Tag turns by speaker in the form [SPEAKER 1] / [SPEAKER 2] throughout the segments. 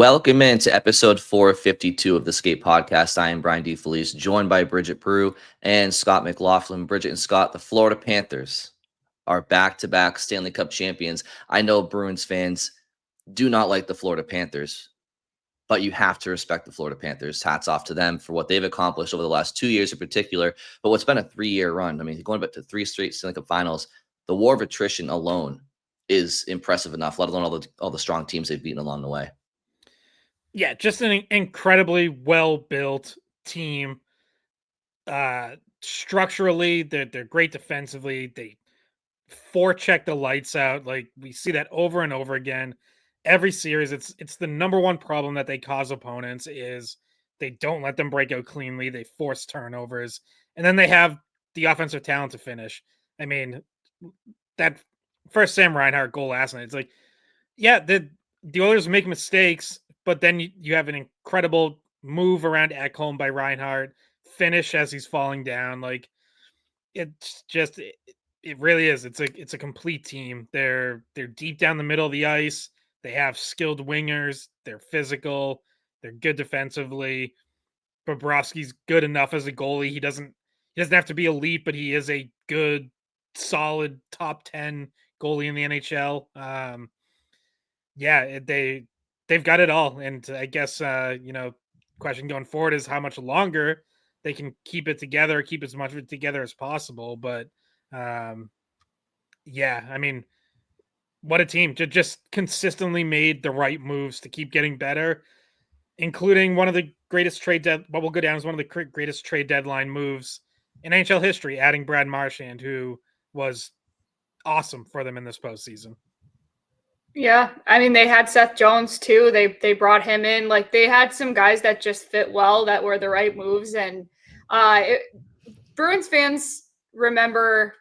[SPEAKER 1] Welcome into episode 452 of the Skate Podcast. I am Brian DeFelice, joined by Bridget Prue and Scott McLaughlin. Bridget and Scott, the Florida Panthers are back-to-back Stanley Cup champions. I know Bruins fans do not like the Florida Panthers, but you have to respect the Florida Panthers. Hats off to them for what they've accomplished over the last 2 years in particular, but what's been a 3-year run. I mean, going back to 3 straight Stanley Cup finals, the war of attrition alone is impressive enough, let alone all the strong teams they've beaten along the way.
[SPEAKER 2] Yeah, just an incredibly well-built team. Structurally, they're great defensively. They forecheck the lights out. Like we see that over and over again. Every series, it's the number one problem that they cause opponents is they don't let them break out cleanly. They force turnovers, and then they have the offensive talent to finish. I mean, that first Sam Reinhart goal last night. It's like, yeah, the Oilers make mistakes, but then you have an incredible move around Ekholm by Reinhart, finish as he's falling down. Like it's just it really is. It's a complete team. They're deep down the middle of the ice. They have skilled wingers. They're physical. They're good defensively. Bobrovsky's good enough as a goalie. He doesn't have to be elite, but he is a good, solid top 10 goalie in the NHL. Yeah, they've got it all, and I guess question going forward is how much longer they can keep it together, keep as much of it together as possible. But yeah, I mean, what a team! Just consistently made the right moves to keep getting better, including one of the greatest what will go down as one of the greatest trade deadline moves in NHL history, adding Brad Marchand, who was awesome for them in this postseason.
[SPEAKER 3] Yeah, I mean they had Seth Jones too. They brought him in. Like they had some guys that just fit well, that were the right moves. And Bruins fans remember,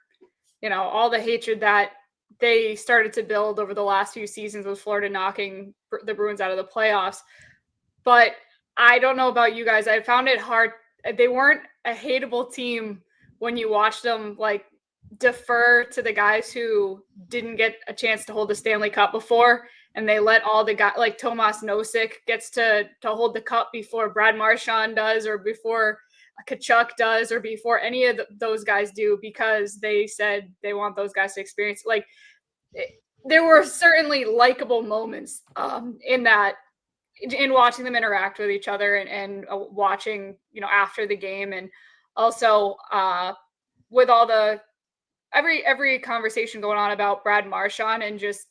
[SPEAKER 3] all the hatred that they started to build over the last few seasons with Florida knocking the Bruins out of the playoffs. But I don't know about you guys. I found it hard. They weren't a hateable team when you watch them like defer to the guys who didn't get a chance to hold the Stanley Cup before, and they let all the guys like Tomas Nosek gets to hold the cup before Brad Marchand does, or before Kachuk does, or before any of those guys do, because they said they want those guys to experience. Like there were certainly likable moments in watching them interact with each other, and watching, after the game, and also with all the every conversation going on about Brad Marchand, and just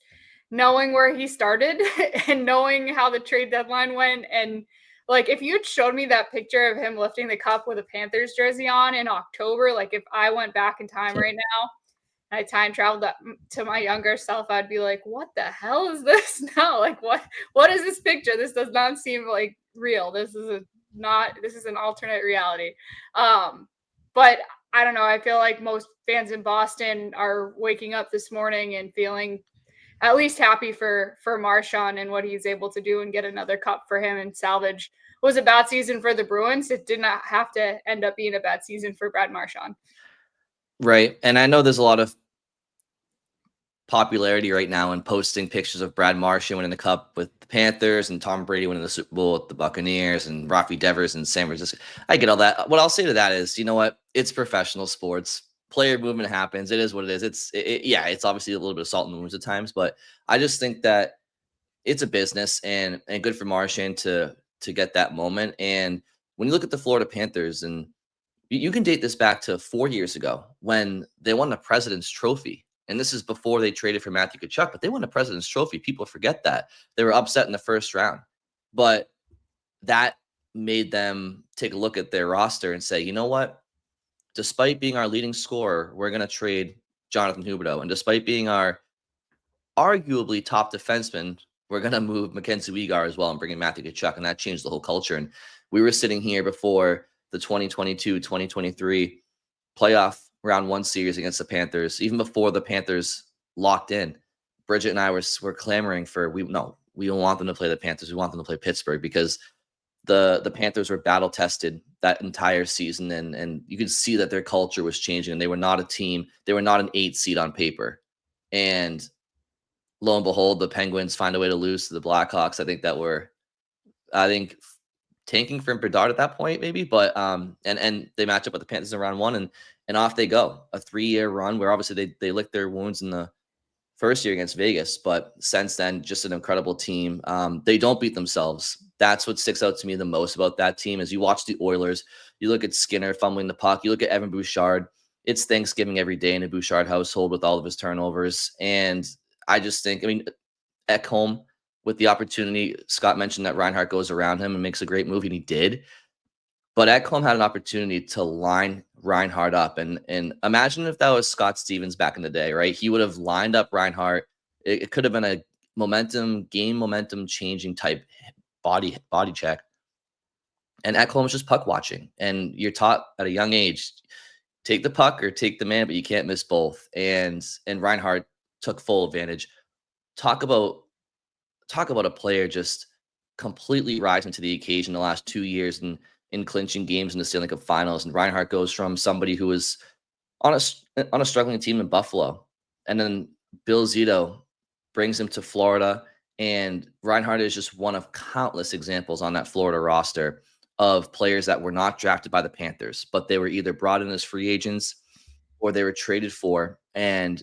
[SPEAKER 3] knowing where he started and knowing how the trade deadline went. And like, if you'd showed me that picture of him lifting the cup with a Panthers jersey on in October, like if I went back in time right now, I time traveled to my younger self, I'd be like, what the hell is this now? Like, what is this picture? This does not seem like real. This is an alternate reality. But I don't know. I feel like most fans in Boston are waking up this morning and feeling at least happy for Marchand and what he's able to do and get another cup for him and salvage. It was a bad season for the Bruins. It did not have to end up being a bad season for Brad Marchand.
[SPEAKER 1] Right. And I know there's a lot of popularity right now in posting pictures of Brad Marchand winning the cup with the Panthers and Tom Brady winning the Super Bowl with the Buccaneers and Rafi Devers in San Francisco. I get all that. What I'll say to that is, you know what? It's professional sports. Player movement happens. It is what it is. It's obviously a little bit of salt in the wounds at times, but I just think that it's a business, and good for Marchand to get that moment. And when you look at the Florida Panthers, and you can date this back to 4 years ago when they won the President's Trophy. And this is before they traded for Matthew Tkachuk, but they won the President's Trophy. People forget that. They were upset in the first round. But that made them take a look at their roster and say, you know what? Despite being our leading scorer, we're going to trade Jonathan Huberdeau. And despite being our arguably top defenseman, we're going to move Mackenzie Weegar as well and bring in Matthew Tkachuk. And that changed the whole culture. And we were sitting here before the 2022-2023 playoff round one series against the Panthers, even before the Panthers locked in. Bridget and I were clamoring for, we don't want them to play the Panthers. We want them to play Pittsburgh, because the Panthers were battle tested that entire season. And you could see that their culture was changing, and they were not a team. They were not an 8 seed on paper. And lo and behold, the Penguins find a way to lose to the Blackhawks. I think that were I think tanking for Bedard at that point, maybe, but and they match up with the Panthers in round 1, and off they go. A 3-year run where obviously they licked their wounds in the first year against Vegas, but since then, just an incredible team. They don't beat themselves. That's what sticks out to me the most about that team. Is you watch the Oilers, you look at Skinner fumbling the puck, you look at Evan Bouchard. It's Thanksgiving every day in a Bouchard household with all of his turnovers, and I just think, I mean, Ekholm with the opportunity. Scott mentioned that Reinhart goes around him and makes a great move, and he did. But Ekholm had an opportunity to line Reinhart up. And imagine if that was Scott Stevens back in the day, right? He would have lined up Reinhart. It could have been a game momentum changing type body check. And Ekholm was just puck watching. And you're taught at a young age, take the puck or take the man, but you can't miss both. And Reinhart took full advantage. Talk about a player just completely rising to the occasion the last 2 years and in clinching games in the Stanley Cup Finals. And Reinhart goes from somebody who was on a struggling team in Buffalo, and then Bill Zito brings him to Florida, and Reinhart is just one of countless examples on that Florida roster of players that were not drafted by the Panthers, but they were either brought in as free agents or they were traded for, and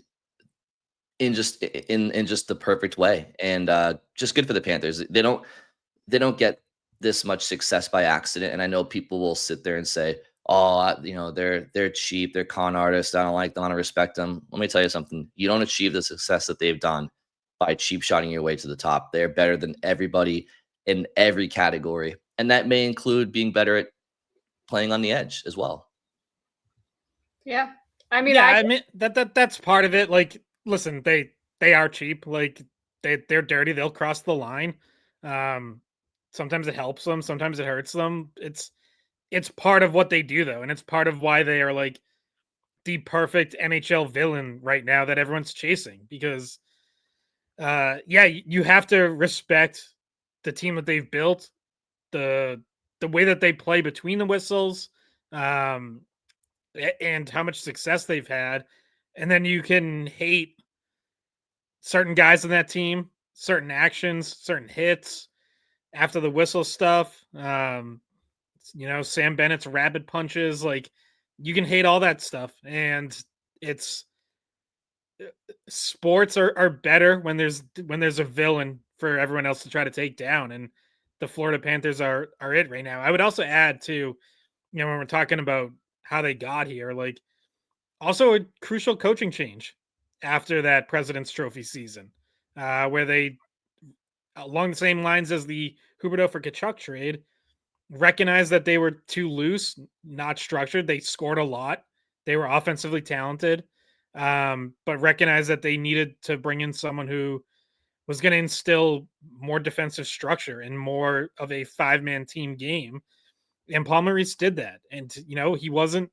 [SPEAKER 1] in just the perfect way. And just good for the Panthers. They don't get this much success by accident. And I know people will sit there and say, "Oh, they're cheap, they're con artists. I don't like them, I don't respect them." Let me tell you something. You don't achieve the success that they've done by cheap shotting your way to the top. They're better than everybody in every category, and that may include being better at playing on the edge as well.
[SPEAKER 3] Yeah, I mean,
[SPEAKER 2] yeah, I mean that's part of it. Like, listen, they are cheap. Like, they're dirty. They'll cross the line. Sometimes it helps them. Sometimes it hurts them. It's part of what they do, though, and it's part of why they are like the perfect NHL villain right now that everyone's chasing. Because, yeah, you have to respect the team that they've built, the way that they play between the whistles, and how much success they've had, and then you can hate certain guys on that team, certain actions, certain hits after the whistle stuff. Sam Bennett's rapid punches, like, you can hate all that stuff, and it's sports are better when there's a villain for everyone else to try to take down, and the Florida Panthers are it right now. I would also add too, when we're talking about how they got here, like, also a crucial coaching change after that President's Trophy season, where they, along the same lines as the Huberdeau for Tkachuk trade, recognized that they were too loose, not structured. They scored a lot. They were offensively talented, but recognized that they needed to bring in someone who was going to instill more defensive structure and more of a 5-man team game. And Paul Maurice did that. And, he wasn't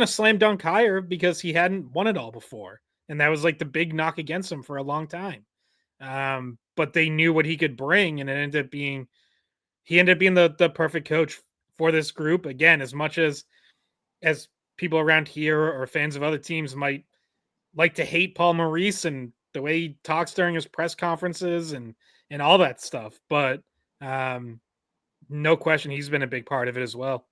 [SPEAKER 2] a slam dunk hire because he hadn't won it all before. And that was like the big knock against him for a long time. But they knew what he could bring, and he ended up being the perfect coach for this group. Again, as much as people around here or fans of other teams might like to hate Paul Maurice and the way he talks during his press conferences and all that stuff. But no question, he's been a big part of it as well.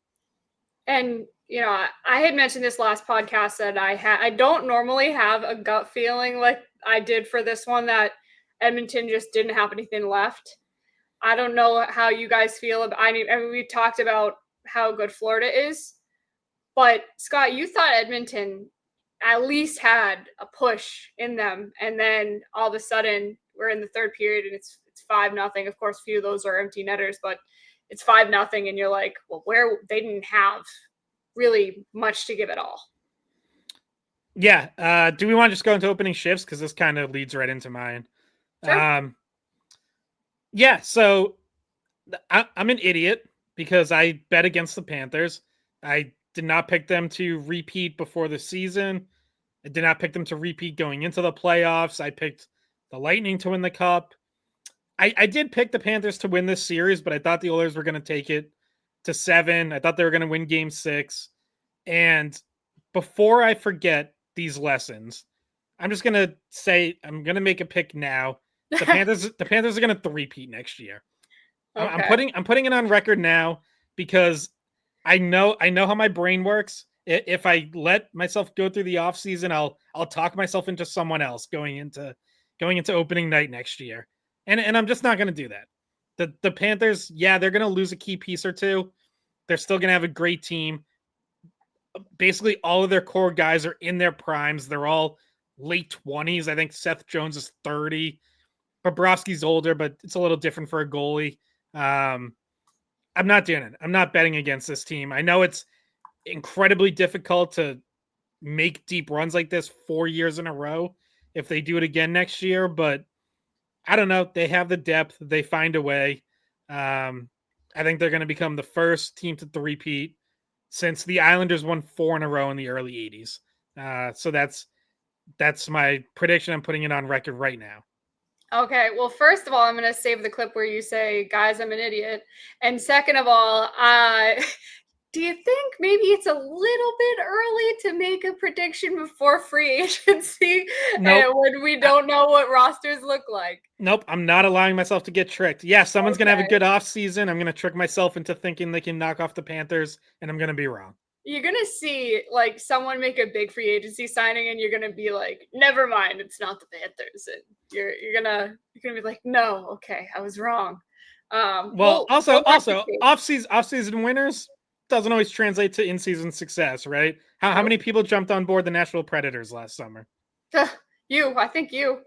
[SPEAKER 3] And, I had mentioned this last podcast that I don't normally have a gut feeling like I did for this one, that Edmonton just didn't have anything left. I don't know how you guys feel about, I mean, we talked about how good Florida is, but Scott, you thought Edmonton at least had a push in them, and then all of a sudden we're in the third period and it's 5-0. Of course, a few of those are empty netters, but it's 5-0, and you're like, well, where they didn't have really much to give at all.
[SPEAKER 2] Yeah. Do we want to just go into opening shifts? Because this kind of leads right into mine.
[SPEAKER 3] Sure.
[SPEAKER 2] Yeah, so I'm an idiot because I bet against the Panthers. I did not pick them to repeat before the season. I did not pick them to repeat going into the playoffs. I picked the Lightning to win the Cup. I did pick the Panthers to win this series, but I thought the Oilers were going to take it to 7. I thought they were going to win Game 6. And before I forget these lessons, I'm just going to say, I'm going to make a pick now. The Panthers are going to three-peat next year. I'm
[SPEAKER 3] Okay.
[SPEAKER 2] putting it on record now because I know how my brain works. If I let myself go through the offseason, I'll talk myself into someone else going into opening night next year. And I'm just not going to do that. The Panthers, yeah, they're going to lose a key piece or two. They're still going to have a great team. Basically all of their core guys are in their primes. They're all late 20s. I think Seth Jones is 30. Bobrovsky's older, but it's a little different for a goalie. I'm not doing it. I'm not betting against this team. I know it's incredibly difficult to make deep runs like this 4 years in a row if they do it again next year, but I don't know. They have the depth. They find a way. I think they're going to become the first team to three-peat since the Islanders won 4 in a row in the early 80s. So that's my prediction. I'm putting it on record right now.
[SPEAKER 3] Okay. Well, first of all, I'm going to save the clip where you say, guys, I'm an idiot. And second of all, do you think maybe it's a little bit early to make a prediction before free agency
[SPEAKER 2] Nope.
[SPEAKER 3] when we don't know what rosters look like?
[SPEAKER 2] Nope. I'm not allowing myself to get tricked. Yeah, someone's going to have a
[SPEAKER 3] Okay.
[SPEAKER 2] good offseason. I'm going to trick myself into thinking they can knock off the Panthers, and I'm going to be wrong.
[SPEAKER 3] You're going to see like someone make a big free agency signing and you're going to be like, never mind, it's not the Panthers. And you're going to be like, no, okay, I was wrong.
[SPEAKER 2] Well, also
[SPEAKER 3] we'll have to see.
[SPEAKER 2] off-season winners doesn't always translate to in-season success, right? How many people jumped on board the Nashville Predators last summer?
[SPEAKER 3] I think you.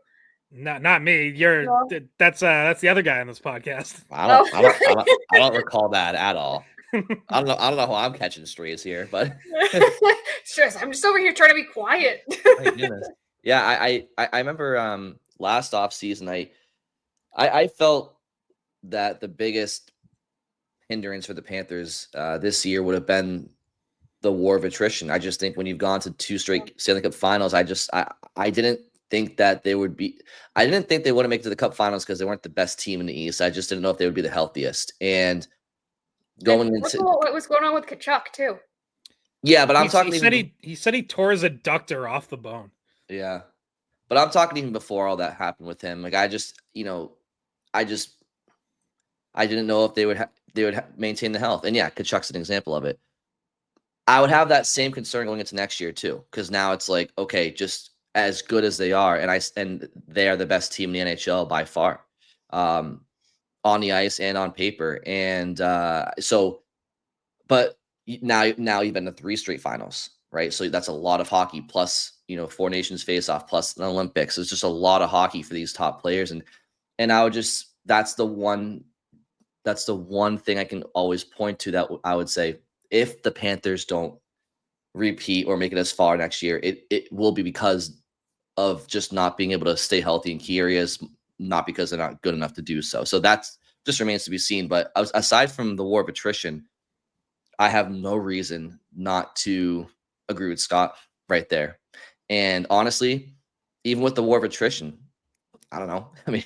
[SPEAKER 2] Not me.
[SPEAKER 3] No.
[SPEAKER 2] That's the other guy on this podcast.
[SPEAKER 1] I don't recall that at all. I don't know how I'm catching strays here, but
[SPEAKER 3] Stress. I'm just over here trying to be quiet.
[SPEAKER 1] my goodness. Yeah, I remember last off season I felt that the biggest hindrance for the Panthers this year would have been the war of attrition. I just think when you've gone to 2 straight Stanley Cup finals, I didn't think that they would be. I didn't think they would make it to the Cup finals because they weren't the best team in the East. I just didn't know if they would be the healthiest. And going into
[SPEAKER 3] what was going on with Kachuk too?
[SPEAKER 1] Yeah, but I'm talking.
[SPEAKER 2] He said he tore his adductor off the bone.
[SPEAKER 1] Yeah, but I'm talking even before all that happened with him. Like I didn't know if they would maintain the health. And yeah, Kachuk's an example of it. I would have that same concern going into next year too, because now it's like, okay, just as good as they are, and they are the best team in the NHL by far, on the ice and on paper. And but now you've been to 3 straight finals, right? So that's a lot of hockey, plus 4 nations face off, plus the Olympics. It's just a lot of hockey for these top players, and I would just that's the one thing I can always point to that I would say, if the Panthers don't repeat or make it as far next year, it will be because of just not being able to stay healthy in key areas, not because they're not good enough to do so. So that's just remains to be seen. But aside from the war of attrition, I have no reason not to agree with Scott right there. And honestly, even with the war of attrition, I don't know. I mean,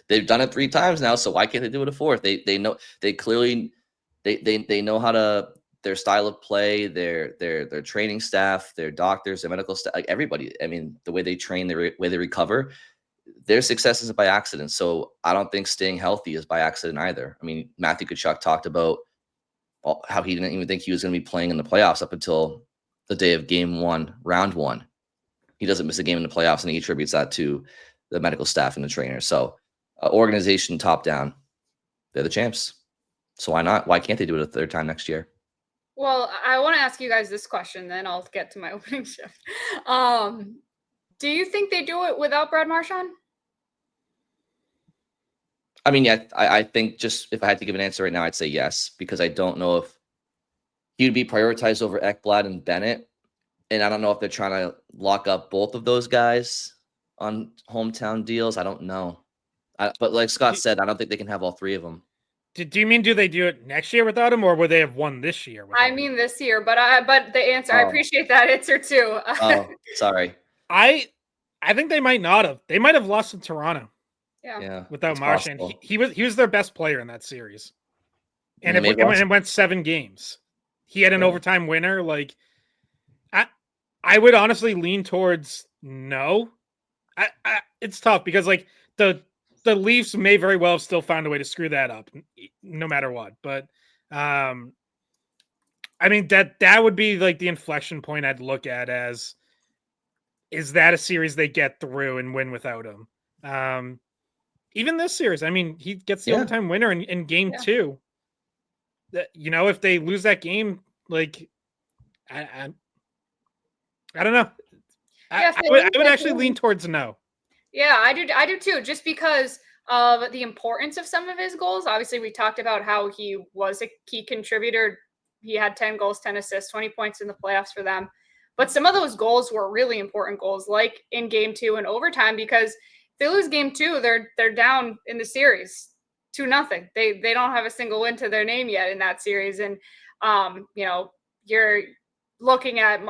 [SPEAKER 1] they've done it 3 times now, so why can't they do it a 4th? They know, they clearly they know how to, their style of play, their training staff, their doctors, their medical staff, like everybody. I mean, the way they train, the way they recover, their success isn't by accident. So I don't think staying healthy is by accident either. I mean, Matthew Tkachuk talked about how he didn't even think he was going to be playing in the playoffs up until the day of game 1, round 1. He doesn't miss a game in the playoffs, and he attributes that to the medical staff and the trainer. So organization top down, they're the champs. So why not? Why can't they do it a 3rd time next year?
[SPEAKER 3] Well, I want to ask you guys this question, then I'll get to my opening shift. Do you think they do it without Brad Marchand?
[SPEAKER 1] I mean, yeah, I think just if I had to give an answer right now, I'd say yes, because I don't know if he'd be prioritized over Ekblad and Bennett. And I don't know if they're trying to lock up both of those guys on hometown deals. I don't know. But like Scott said, I don't think they can have all 3 of them.
[SPEAKER 2] Do you mean, do they do it next year without him, or would they have won this year?
[SPEAKER 3] I mean this year, but the answer, I appreciate that answer too.
[SPEAKER 1] Oh, sorry.
[SPEAKER 2] I think they might not have. They might have lost to Toronto.
[SPEAKER 3] Yeah.
[SPEAKER 2] Without Marchand, he was their best player in that series, and it went 7 games. He had an overtime winner. Like, I would honestly lean towards no. It's tough because like the the Leafs may very well still find a way to screw that up, no matter what. But I mean that would be like the inflection point I'd look at as, is that a series they get through and win without him? Even this series, I mean, he gets the overtime winner in game 2. That, you know, if they lose that game, like I don't know. I would actually lean towards no.
[SPEAKER 3] Yeah, I do too. Just because of the importance of some of his goals. Obviously, we talked about how he was a key contributor. He had 10 goals, 10 assists, 20 points in the playoffs for them. But some of those goals were really important goals, like in game 2 and overtime, because if they lose game 2, they're down in the series 2-0. They don't have a single win to their name yet in that series. And you know, you're looking at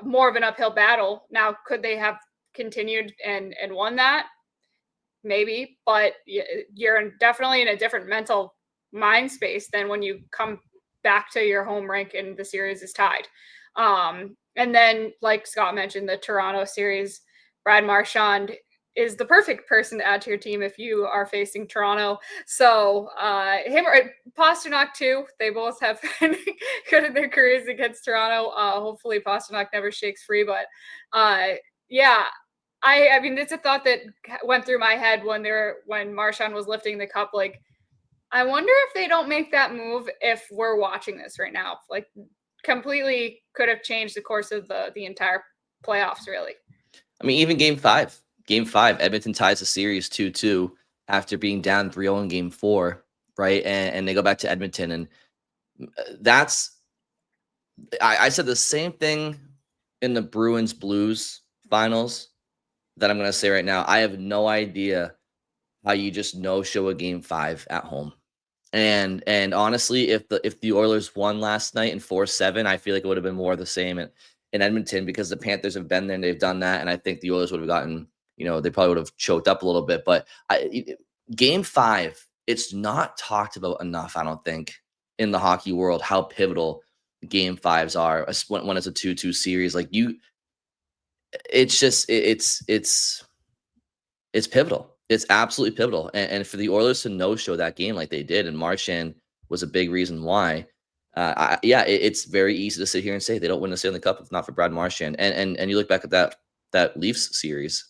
[SPEAKER 3] more of an uphill battle. Now, could they have continued and won that? Maybe, but you're definitely in a different mental mind space than when you come back to your home rink and the series is tied. And then, like Scott mentioned, the Toronto series, Brad Marchand is the perfect person to add to your team if you are facing Toronto. So him or Pastrnak too. They both have been good in their careers against Toronto. Hopefully Pastrnak never shakes free, but yeah. I mean, it's a thought that went through my head when Marchand was lifting the cup. Like, I wonder if they don't make that move if we're watching this right now. Like, completely could have changed the course of the entire playoffs, really.
[SPEAKER 1] I mean, even game 5, Edmonton ties the series 2-2 after being down 3-0 in game 4, right? And they go back to Edmonton, and that's I said the same thing in the Bruins Blues finals that I'm going to say right now. I have no idea how you just no-show a game 5 at home. And honestly, if the Oilers won last night in 4-7, I feel like it would have been more of the same in Edmonton, because the Panthers have been there and they've done that. And I think the Oilers would have gotten, you know, they probably would have choked up a little bit. But game 5, it's not talked about enough, I don't think, in the hockey world, how pivotal game 5s are when it's a 2-2 series. Like, it's just it's pivotal. It's absolutely pivotal. And for the Oilers to no-show that game like they did, and Marchand was a big reason why. It's very easy to sit here and say they don't win the Stanley Cup if not for Brad Marchand. And you look back at that Leafs series.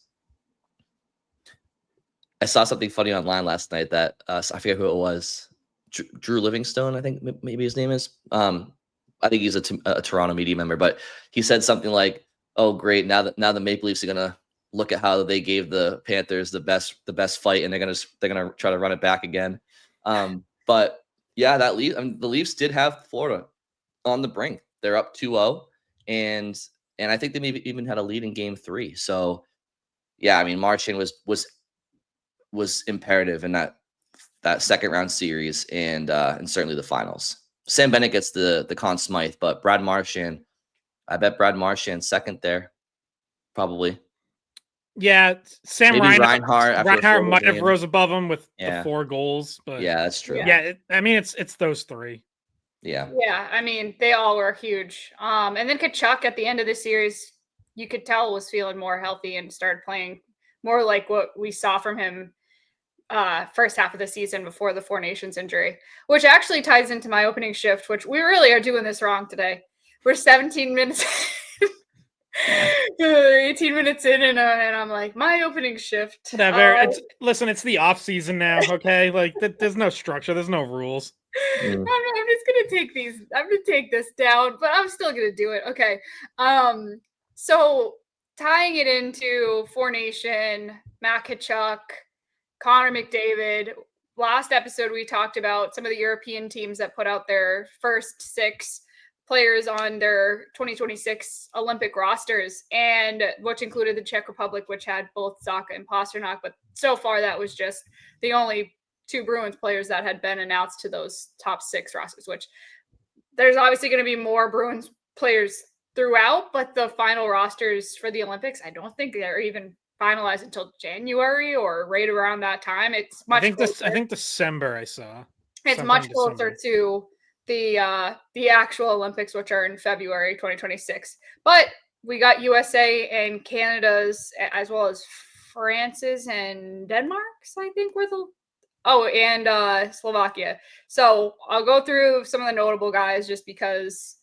[SPEAKER 1] I saw something funny online last night that I forget who it was. Drew Livingstone, I think maybe his name is. I think he's a Toronto media member, but he said something like, "Oh, great! Now the Maple Leafs are gonna look at how they gave the Panthers the best fight, and they're gonna try to run it back again." But yeah, the Leafs did have Florida on the brink. They're up 2-0, and I think they maybe even had a lead in game 3. So yeah, I mean, Marchand was imperative in that second round series and certainly the finals. Sam Bennett gets the Conn Smythe, but Brad Marchand, I bet Brad Marchand second there, probably.
[SPEAKER 2] Yeah, Sam Reinhart might have rose above him with the 4 goals, but
[SPEAKER 1] yeah, that's true.
[SPEAKER 2] Yeah, I mean it's those 3.
[SPEAKER 1] Yeah.
[SPEAKER 3] Yeah, I mean they all were huge. And then Tkachuk at the end of the series, you could tell was feeling more healthy and started playing more like what we saw from him first half of the season before the Four Nations injury, which actually ties into my opening shift, which we really are doing this wrong today. We're 17 minutes 18 minutes in, and I'm like, my opening shift.
[SPEAKER 2] Whatever. It's the off season now, okay? Like there's no structure, there's no rules.
[SPEAKER 3] I'm just gonna I'm gonna take this down, but I'm still gonna do it. Okay. So tying it into Four Nation, Matt Tkachuk, Connor McDavid. Last episode we talked about some of the European teams that put out their first 6 players on their 2026 Olympic rosters, and which included the Czech Republic, which had both Zacha and Pastrnak. But so far, that was just the only 2 Bruins players that had been announced to those top 6 rosters, which there's obviously going to be more Bruins players throughout, but the final rosters for the Olympics, I don't think they're even finalized until January or right around that time. It's much
[SPEAKER 2] I think December I saw.
[SPEAKER 3] It's much closer to the actual Olympics, which are in February 2026. But we got USA and Canada's, as well as France's and Denmark's, I think, were the and Slovakia. So I'll go through some of the notable guys just because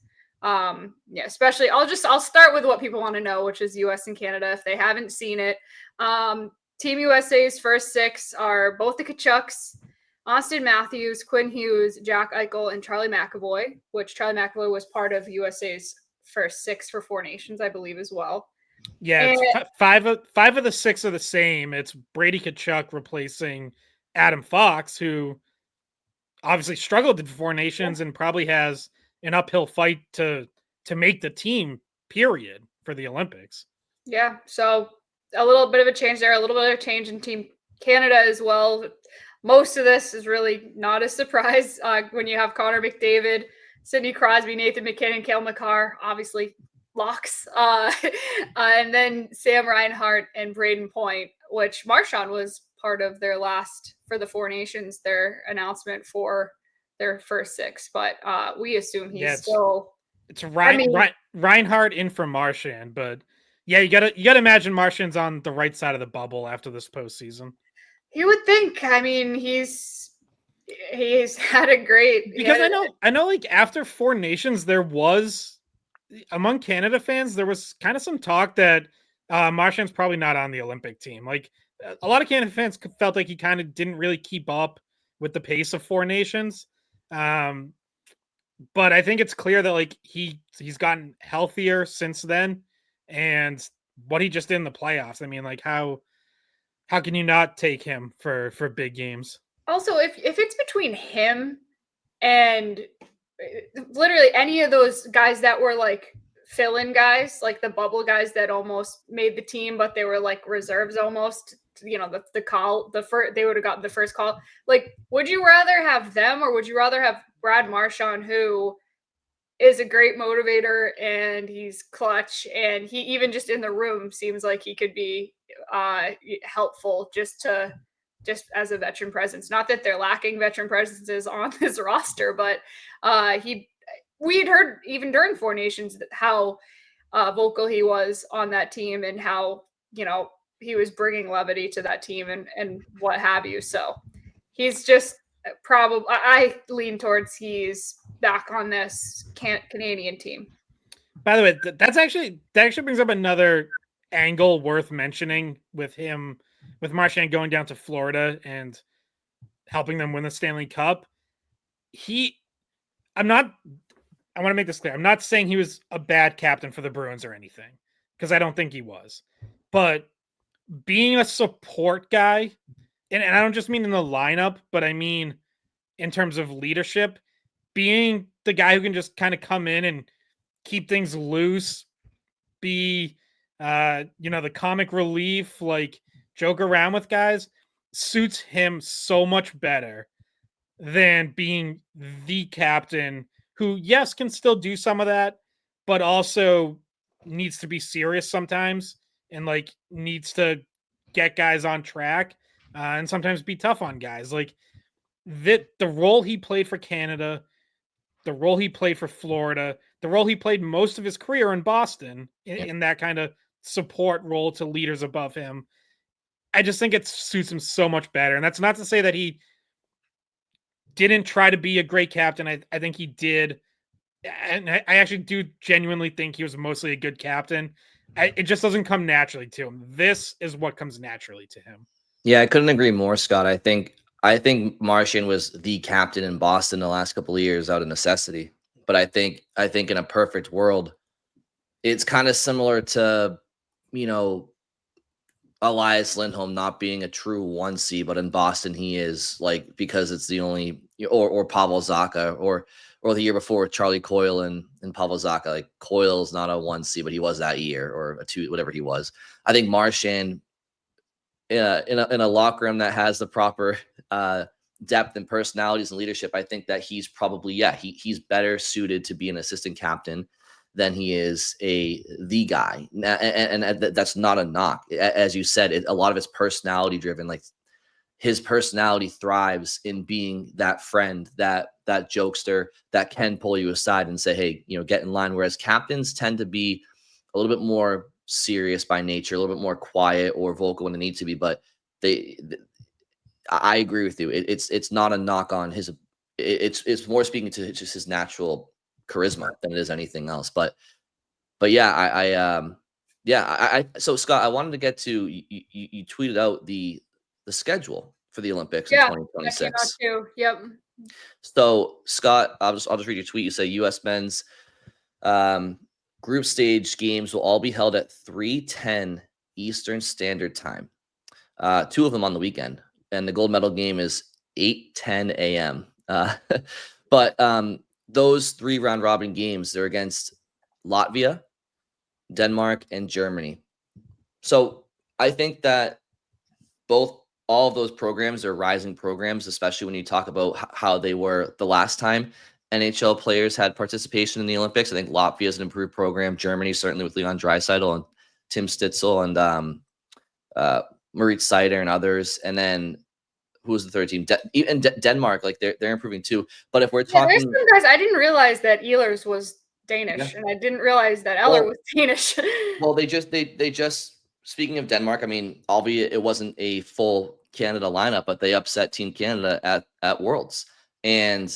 [SPEAKER 3] especially I'll start with what people want to know, which is US and Canada if they haven't seen it. Team USA's first 6 are both the Kachucks, Austin Matthews, Quinn Hughes, Jack Eichel, and Charlie McAvoy, which Charlie McAvoy was part of USA's first 6 for 4 Nations, I believe, as well.
[SPEAKER 2] Yeah, it's five of the 6 are the same. It's Brady Tkachuk replacing Adam Fox, who obviously struggled in 4 Nations and probably has an uphill fight to make the team, period, for the Olympics.
[SPEAKER 3] Yeah, so a little bit of a change there, a little bit of a change in Team Canada as well. Most of this is really not a surprise when you have Connor McDavid, Sidney Crosby, Nathan McKinnon, Cale Makar, obviously locks, and then Sam Reinhart and Braden Point, which Marchand was part of their last for the 4 Nations, their announcement for their first 6, but we assume he's still.
[SPEAKER 2] It's Reinhart in for Marchand, but yeah, you gotta imagine Marchand's on the right side of the bubble after this postseason.
[SPEAKER 3] You would think. I mean, he's had a great
[SPEAKER 2] because I know like after 4 Nations there was among Canada fans there was kind of some talk that Marchand's probably not on the Olympic team. Like a lot of Canada fans felt like he kind of didn't really keep up with the pace of 4 Nations. But I think it's clear that like he's gotten healthier since then, and what he just did in the playoffs. I mean, like how can you not take him for big games?
[SPEAKER 3] Also, if it's between him and literally any of those guys that were like fill-in guys, like the bubble guys that almost made the team, but they were like reserves almost, the call, they would have gotten the first call. Like, would you rather have them or would you rather have Brad Marchand, who is a great motivator and he's clutch, and he even just in the room seems like he could be helpful just as a veteran presence. Not that they're lacking veteran presences on this roster, but we had heard even during 4 Nations how vocal he was on that team and how, he was bringing levity to that team and what have you. So he's just probably, I lean towards he's back on this Canadian team.
[SPEAKER 2] By the way, that actually brings up another angle worth mentioning with Marchand going down to Florida and helping them win the Stanley Cup. I want to make this clear. I'm not saying he was a bad captain for the Bruins or anything, because I don't think he was. But being a support guy, and I don't just mean in the lineup, but I mean in terms of leadership, being the guy who can just kind of come in and keep things loose, be the comic relief, like joke around with guys, suits him so much better than being the captain who, yes, can still do some of that, but also needs to be serious sometimes and like needs to get guys on track and sometimes be tough on guys. Like the role he played for Canada, the role he played for Florida, the role he played most of his career in Boston in that kind of support role to leaders above him. I just think it suits him so much better. And that's not to say that he didn't try to be a great captain. I think he did. And I actually do genuinely think he was mostly a good captain. It just doesn't come naturally to him. This is what comes naturally to him.
[SPEAKER 1] Yeah, I couldn't agree more, Scott. I think Marchand was the captain in Boston the last couple of years out of necessity. But I think in a perfect world, it's kind of similar to, Elias Lindholm not being a true 1C, but in Boston he is, like, because it's the only, or Pavel Zacha, or the year before Charlie Coyle and Pavel Zacha. Like, Coyle's not a 1C, but he was that year, or a 2, whatever he was. I think Marchand in a locker room that has the proper depth and personalities and leadership, I think that he's probably, he's better suited to be an assistant captain than he is the guy. And that's not a knock. As you said, a lot of it's personality driven. Like, his personality thrives in being that friend, that jokester that can pull you aside and say, hey, get in line. Whereas captains tend to be a little bit more serious by nature, a little bit more quiet or vocal when they need to be. But I agree with you. It's not a knock on his. It's more speaking to just his natural charisma than it is anything else. But yeah, so Scott, I wanted to get to you tweeted out the schedule for the Olympics in
[SPEAKER 3] Yeah, that came out
[SPEAKER 1] 2026.
[SPEAKER 3] too. Yep.
[SPEAKER 1] So Scott, I'll just read your tweet. You say U.S. men's group stage games will all be held at 3:10 Eastern Standard Time. 2 of them on the weekend, and the gold medal game is 8:10 a.m. But those 3 round robin games, they're against Latvia, Denmark, and Germany. So I think that all of those programs are rising programs, especially when you talk about how they were the last time NHL players had participation in the Olympics. I think Latvia is an improved program. Germany, certainly with Leon Draisaitl and Tim Stitzel and Maurice Seider and others. And then who was the third team? Denmark, like they're improving too. But if we're
[SPEAKER 3] There's
[SPEAKER 1] talking,
[SPEAKER 3] some guys. I didn't realize that Ehlers was Danish, and I didn't realize that Eller was Danish.
[SPEAKER 1] Well, they just speaking of Denmark, I mean, albeit it wasn't a full Canada lineup, but they upset Team Canada at Worlds. And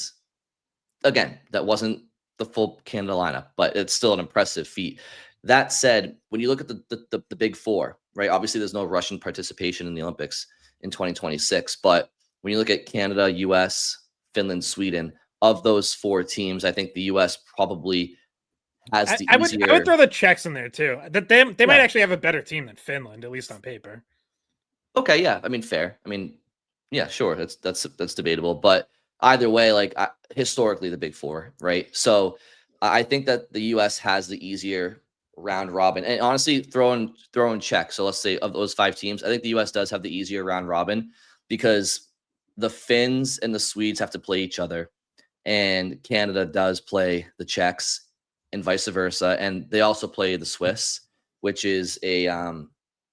[SPEAKER 1] again, that wasn't the full Canada lineup, but it's still an impressive feat. That said, when you look at the big 4, right? Obviously, there's no Russian participation in the Olympics in 2026, but when you look at Canada, US, Finland, Sweden, of those 4 teams, I think the US probably has the easier.
[SPEAKER 2] I would throw the Czechs in there too. That they might actually have a better team than Finland, at least on paper.
[SPEAKER 1] Okay, yeah. I mean, fair. I mean, yeah, sure. That's debatable, but either way, like historically, the big 4, right? So I think that the U.S. has the easier round robin, and honestly, throwing Czech. So let's say of those 5 teams, I think the U.S. does have the easier round robin because the Finns and the Swedes have to play each other, and Canada does play the Czechs, and vice versa, and they also play the Swiss, which is a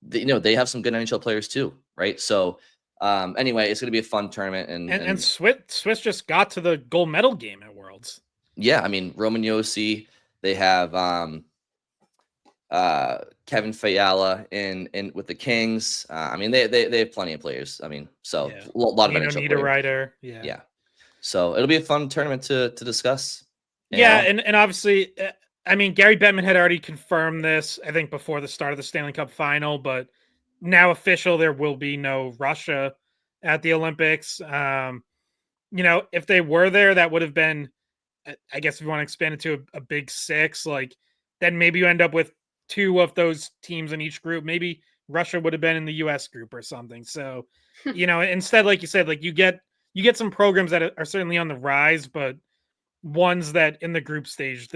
[SPEAKER 1] they have some good NHL players too, right? So anyway, it's going to be a fun tournament,
[SPEAKER 2] and Swiss just got to the gold medal game at Worlds.
[SPEAKER 1] Yeah, I mean Roman Josi, they have Kevin Fiala in with the Kings. I mean they have plenty of players. I mean, so a lot of NHL
[SPEAKER 2] players.
[SPEAKER 1] Yeah. So it'll be a fun tournament to discuss.
[SPEAKER 2] Yeah, and obviously, I mean, Gary Bettman had already confirmed this, I think, before the start of the Stanley Cup final, but now official, there will be no Russia at the Olympics. If they were there, that would have been, I guess if you want to expand it to a big 6, like then maybe you end up with 2 of those teams in each group. Maybe Russia would have been in the US group or something. So, instead, like you said, like you get some programs that are certainly on the rise, but ones that in the group stage,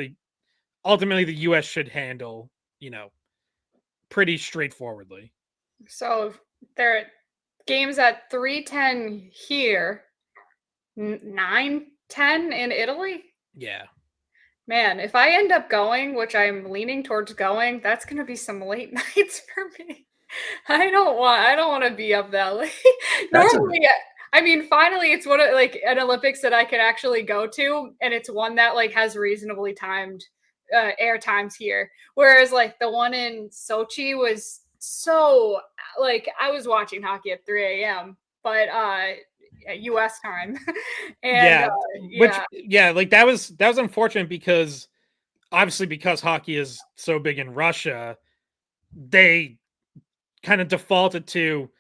[SPEAKER 2] ultimately the US should handle, pretty straightforwardly.
[SPEAKER 3] So there are games at 3:10 here, 9:10 in Italy.
[SPEAKER 2] Yeah.
[SPEAKER 3] Man, if I end up going, which I'm leaning towards going, that's going to be some late nights for me. I don't want to be up that late. Normally, I mean, finally, it's one of like an Olympics that I could actually go to, and it's one that like has reasonably timed air times here. Whereas like the one in Sochi was so like I was watching hockey at 3 a.m. but U.S. time, and
[SPEAKER 2] like that was unfortunate because obviously because hockey is so big in Russia, they kind of defaulted to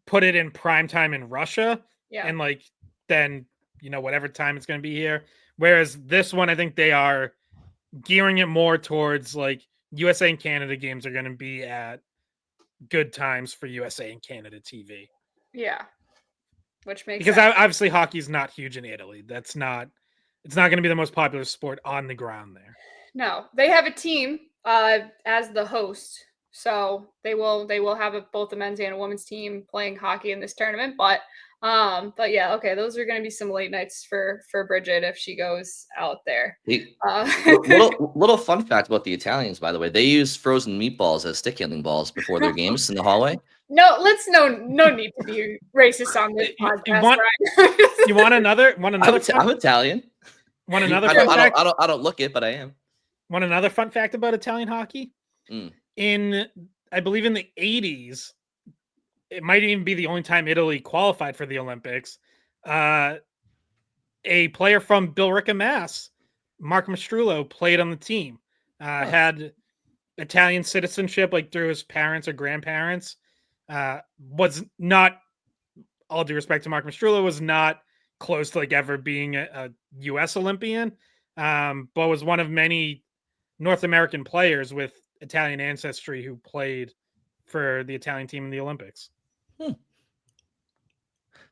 [SPEAKER 2] put it in prime time in Russia, and like then whatever time it's going to be here. Whereas this one, I think they are gearing it more towards like USA and Canada games are going to be at good times for USA and Canada TV.
[SPEAKER 3] Yeah, which makes
[SPEAKER 2] because
[SPEAKER 3] sense.
[SPEAKER 2] Obviously hockey is not huge in Italy. It's not going to be the most popular sport on the ground there.
[SPEAKER 3] No, they have a team as the host. So they will have both the men's and a women's team playing hockey in this tournament. But yeah, okay, those are going to be some late nights for Bridget if she goes out there.
[SPEAKER 1] Little fun fact about the Italians, by the way, they use frozen meatballs as stick handling balls before their games in the hallway.
[SPEAKER 3] No, no need to be racist on this podcast.
[SPEAKER 2] You want another?
[SPEAKER 1] I'm Italian.
[SPEAKER 2] Want another?
[SPEAKER 1] I don't look it, but I am.
[SPEAKER 2] Want another fun fact about Italian hockey? I believe in the 80s, it might even be the only time Italy qualified for the Olympics. A player from Billerica, Mass, Mark Mastrullo, played on the team. Had Italian citizenship, like through his parents or grandparents. Was not, all due respect to Mark Mastrullo, was not close to like ever being a U.S. Olympian, but was one of many North American players with Italian ancestry who played for the Italian team in the Olympics.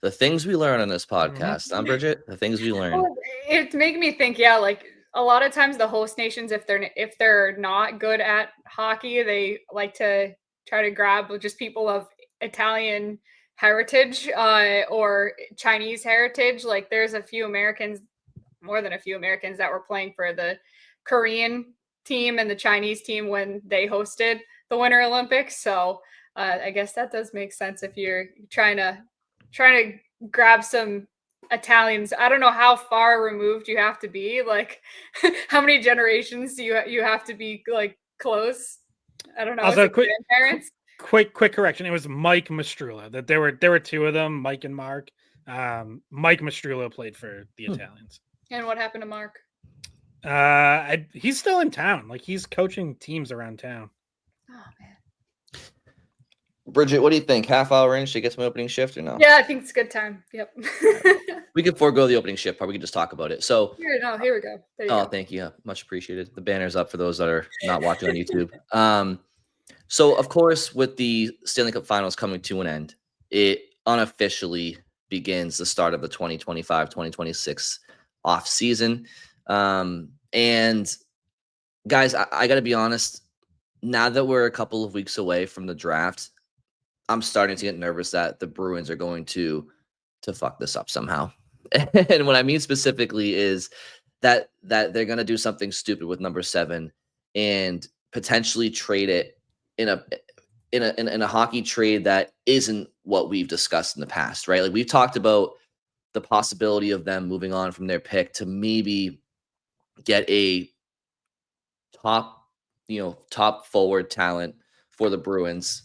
[SPEAKER 1] The things we learn on this podcast, Bridget. The things we learn.
[SPEAKER 3] Well, it's making me think. Yeah, like a lot of times the host nations, if they're not good at hockey, they like to try to grab just people of Italian heritage or Chinese heritage. Like there's a few Americans, more than a few Americans, that were playing for the Korean team and the Chinese team when they hosted the Winter Olympics. So I guess that does make sense if you're trying to grab some Italians. I don't know how far removed you have to be, like how many generations you have to be like close. I don't know.
[SPEAKER 2] Also,
[SPEAKER 3] grandparents.
[SPEAKER 2] Quick correction. It was Mike Mastrullo. That there were two of them, Mike and Mark. Mike Mastrullo played for the Italians.
[SPEAKER 3] And what happened to Mark?
[SPEAKER 2] He's still in town. Like he's coaching teams around town.
[SPEAKER 3] Oh man.
[SPEAKER 1] Bridget, what do you think? Half hour in, should we get some opening shift or no?
[SPEAKER 3] Yeah, I think it's a good time. Yep.
[SPEAKER 1] We could forego the opening shift part. We could just talk about it. So
[SPEAKER 3] here we go. There you go.
[SPEAKER 1] Thank you. Much appreciated. The banner's up for those that are not watching on YouTube. So of course, with the Stanley Cup Finals coming to an end, it unofficially begins the start of the 2025-2026 off season. And guys, I got to be honest. Now that we're a couple of weeks away from the draft, I'm starting to get nervous that the Bruins are going to fuck this up somehow. And what I mean specifically is that they're going to do something stupid with number 7 and potentially trade it in a hockey trade that isn't what we've discussed in the past, right? Like we've talked about the possibility of them moving on from their pick to maybe get a top forward talent for the Bruins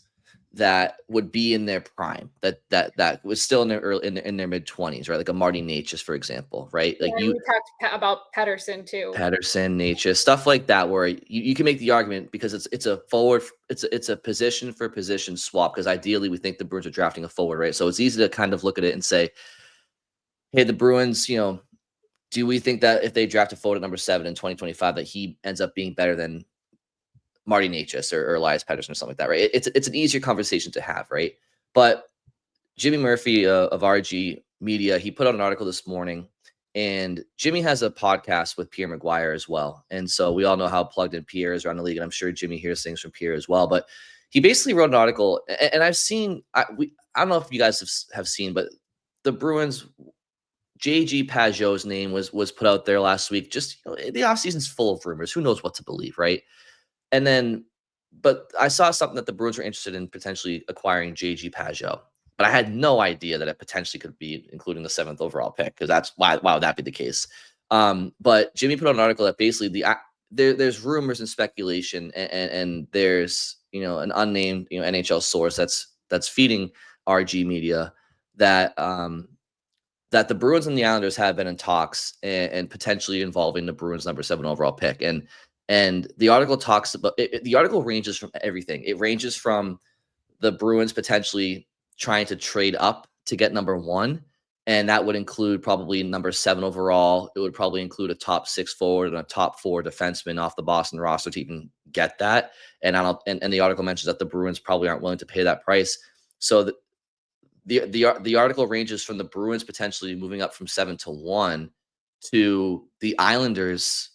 [SPEAKER 1] that would be in their prime, that was still in their their mid-20s, right? Like a Marty Natchez, for example, right? Like
[SPEAKER 3] we talked about Pettersson too.
[SPEAKER 1] Pettersson, Natchez, stuff like that, where you can make the argument because it's a forward, it's a position for position swap. Because ideally, we think the Bruins are drafting a forward, right? So it's easy to kind of look at it and say, hey, the Bruins, do we think that if they draft a forward at number 7 in 2025, that he ends up being better than Marty Natchez or Elias Pettersson or something like that, right? It's an easier conversation to have, right? But Jimmy Murphy of RG Media, he put out an article this morning, and Jimmy has a podcast with Pierre McGuire as well. And so we all know how plugged in Pierre is around the league, and I'm sure Jimmy hears things from Pierre as well. But he basically wrote an article, and I've seen, I don't know if you guys have seen, but the Bruins, JG Pajot's name was put out there last week. Just the offseason's full of rumors. Who knows what to believe, right? And then, but I saw something that the Bruins were interested in potentially acquiring JG Pajot, but I had no idea that it potentially could be including the 7th overall pick, because that's why would that be the case? But Jimmy put out an article that basically there's rumors and speculation, and there's an unnamed NHL source that's feeding RG Media that that the Bruins and the Islanders have been in talks and potentially involving the Bruins number 7 overall pick. And the article talks about the article ranges from everything. It ranges from the Bruins potentially trying to trade up to get number 1. And that would include probably number 7 overall. It would probably include a top 6 forward and a top 4 defenseman off the Boston roster to even get that. And and the article mentions that the Bruins probably aren't willing to pay that price. So the article ranges from the Bruins potentially moving up from 7 to 1 to the Islanders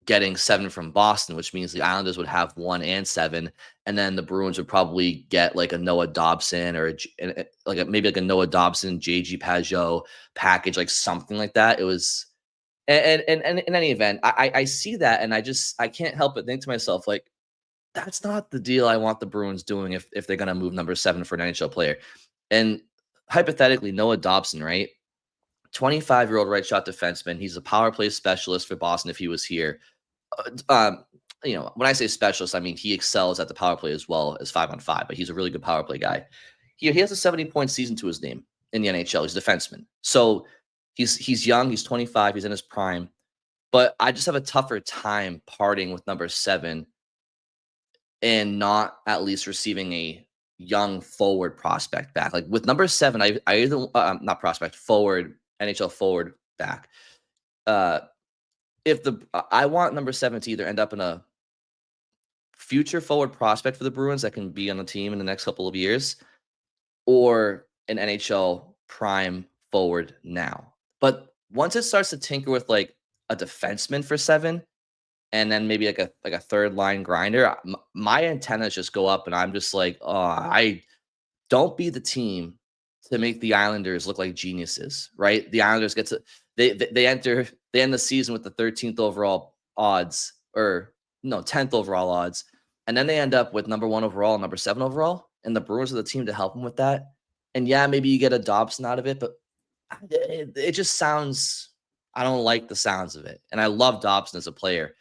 [SPEAKER 1] getting 7 from Boston, which means the Islanders would have 1 and 7, and then the Bruins would probably get like a Noah Dobson or maybe like a Noah Dobson, JG Pajot package, like something like that. It was, and in any event, I see that, and I can't help but think to myself, like, that's not the deal I want the Bruins doing if they're gonna move number 7 for an NHL player. And hypothetically, Noah Dobson, right? 25-year-old right shot defenseman. He's a power play specialist for Boston if he was here. when I say specialist, I mean he excels at the power play as well as 5-on-5, but he's a really good power play guy. He has a 70-point season to his name in the NHL. He's a defenseman. So he's young, he's 25, he's in his prime. But I just have a tougher time parting with number 7 and not at least receiving a young forward prospect back. Like with number 7, I either not prospect, forward, NHL forward back. If I want number 7 to either end up in a future forward prospect for the Bruins that can be on the team in the next couple of years, or an NHL prime forward now. But once it starts to tinker with like a defenseman for 7, and then maybe like a third line grinder, my antennas just go up, and I'm just like, oh, I don't be the team to make the Islanders look like geniuses, right? The Islanders get to they end the season with the 13th overall odds, or no, 10th overall odds, and then they end up with number 1 overall, number 7 overall, and the Bruins are the team to help them with that. And yeah, maybe you get a Dobson out of it, but it just sounds. I don't like the sounds of it, and I love Dobson as a player.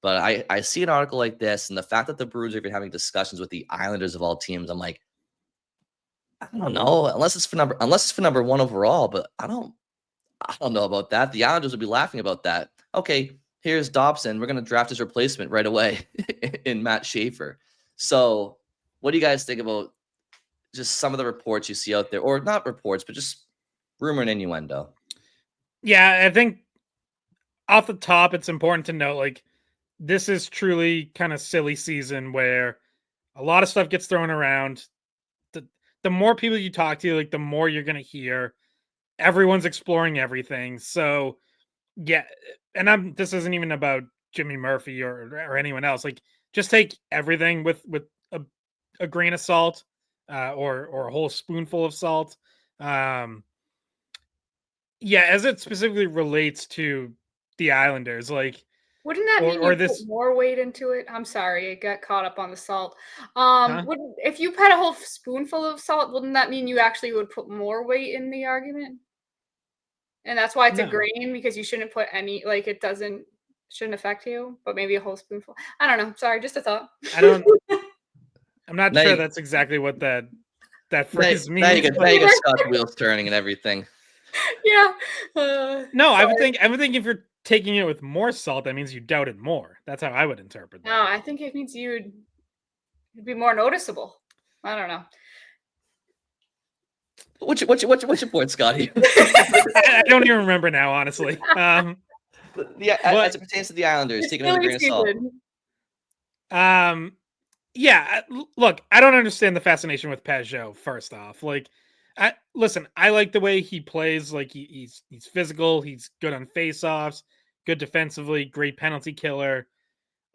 [SPEAKER 1] But I see an article like this, and the fact that the Bruins are even having discussions with the Islanders of all teams, I'm like, I don't know, unless it's for number 1 overall, but I don't know about that. The Islanders would be laughing about that. Okay, here's Dobson. We're going to draft his replacement right away in Matt Schaefer. So, what do you guys think about just some of the reports you see out there, or not reports, but just rumor and innuendo?
[SPEAKER 2] Yeah, I think off the top, it's important to note, like, this is truly kind of silly season where a lot of stuff gets thrown around. The more people you talk to, like, the more you're going to hear. Everyone's exploring everything. So, yeah, and this isn't even about Jimmy Murphy or anyone else. Like, just take everything with a grain of salt, or a whole spoonful of salt. Yeah, as it specifically relates to the Islanders, like,
[SPEAKER 3] Wouldn't that mean
[SPEAKER 2] or
[SPEAKER 3] you
[SPEAKER 2] this,
[SPEAKER 3] put more weight into it? I'm sorry, I got caught up on the salt.
[SPEAKER 2] huh?
[SPEAKER 3] Wouldn't if you put a whole spoonful of salt, wouldn't that mean you actually would put more weight in the argument? And that's why it's a
[SPEAKER 2] No,
[SPEAKER 3] grain, because you shouldn't put any, like, it shouldn't affect you, but maybe a whole spoonful. I don't know. Sorry, just a thought.
[SPEAKER 2] I don't. I'm not
[SPEAKER 1] Now
[SPEAKER 2] sure
[SPEAKER 1] you,
[SPEAKER 2] that's exactly what that
[SPEAKER 1] now,
[SPEAKER 2] phrase
[SPEAKER 1] now you
[SPEAKER 2] means,
[SPEAKER 1] get
[SPEAKER 2] but
[SPEAKER 1] Scott's wheels turning and everything.
[SPEAKER 3] Yeah.
[SPEAKER 2] no,
[SPEAKER 3] Sorry.
[SPEAKER 2] I would think if you're taking it with more salt, that means you doubt it more. That's how I would interpret
[SPEAKER 3] No,
[SPEAKER 2] that.
[SPEAKER 3] I think it means you'd be more noticeable. I don't know.
[SPEAKER 1] What's your point, Scotty?
[SPEAKER 2] I don't even remember now, honestly.
[SPEAKER 1] Yeah, as
[SPEAKER 2] But
[SPEAKER 1] it pertains to the Islanders,
[SPEAKER 3] It's
[SPEAKER 1] taking it with a
[SPEAKER 3] silly
[SPEAKER 1] grain of salt.
[SPEAKER 3] season.
[SPEAKER 2] yeah, look, I don't understand the fascination with Pajot. First off, like, listen, I like the way he plays. Like, he's physical, he's good on faceoffs, good defensively, great penalty killer,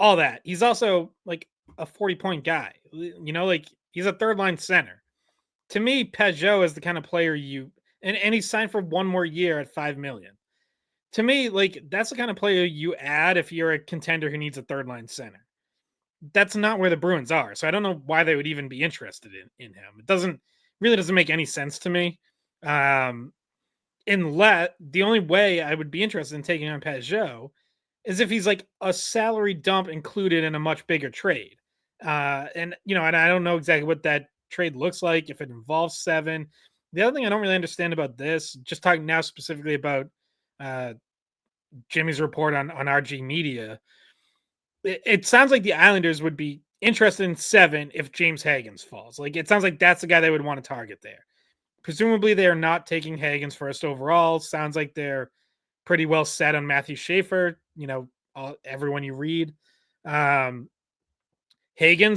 [SPEAKER 2] all that. He's also like a 40-point guy. Like, he's a third line center. To me, Pajot is the kind of player and he's signed for 1 more year at $5 million. To me, like, that's the kind of player you add if you're a contender who needs a third line center. That's not where the Bruins are. So I don't know why they would even be interested in him. It doesn't make any sense to me. Unless the only way I would be interested in taking on Pajot is if he's like a salary dump included in a much bigger trade. And I don't know exactly what that trade looks like, if it involves 7. The other thing I don't really understand about this, just talking now specifically about Jimmy's report on RG Media, it sounds like the Islanders would be interested in 7 if James Hagens falls. Like, it sounds like that's the guy they would want to target there. Presumably, they are not taking Hagens first overall. Sounds like they're pretty well set on Matthew Schaefer. Everyone you read. Hagens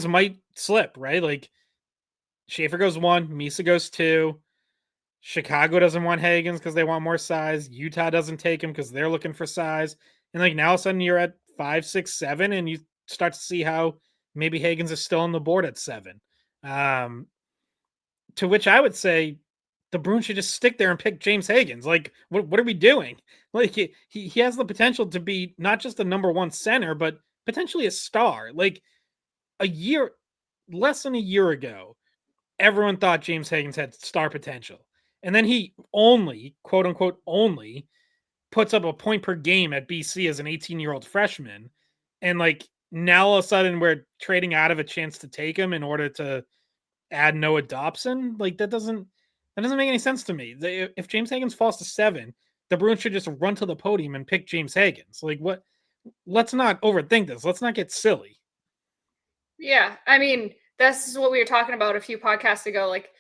[SPEAKER 2] might slip, right? Like, Schaefer goes 1, Misa goes 2. Chicago doesn't want Hagens because they want more size. Utah doesn't take him because they're looking for size. And like, now all of a sudden you're at 5, 6, 7, and you start to see how maybe Hagens is still on the board at 7. To which I would say the Bruins should just stick there and pick James Hagens. Like, what are we doing? Like, he has the potential to be not just the number 1 center, but potentially a star. Like, less than a year ago, everyone thought James Hagens had star potential. And then he only, quote unquote, only puts up a point per game at BC as an 18-year-old freshman. And like, now all of a sudden we're trading out of a chance to take him in order to add Noah Dobson. Like that doesn't make any sense to me. If James Higgins falls to 7, the Bruins should just run to the podium and pick James Higgins. Like what? Let's not overthink this. Let's not get silly.
[SPEAKER 3] Yeah, I mean, this is what we were talking about a few podcasts ago. Like,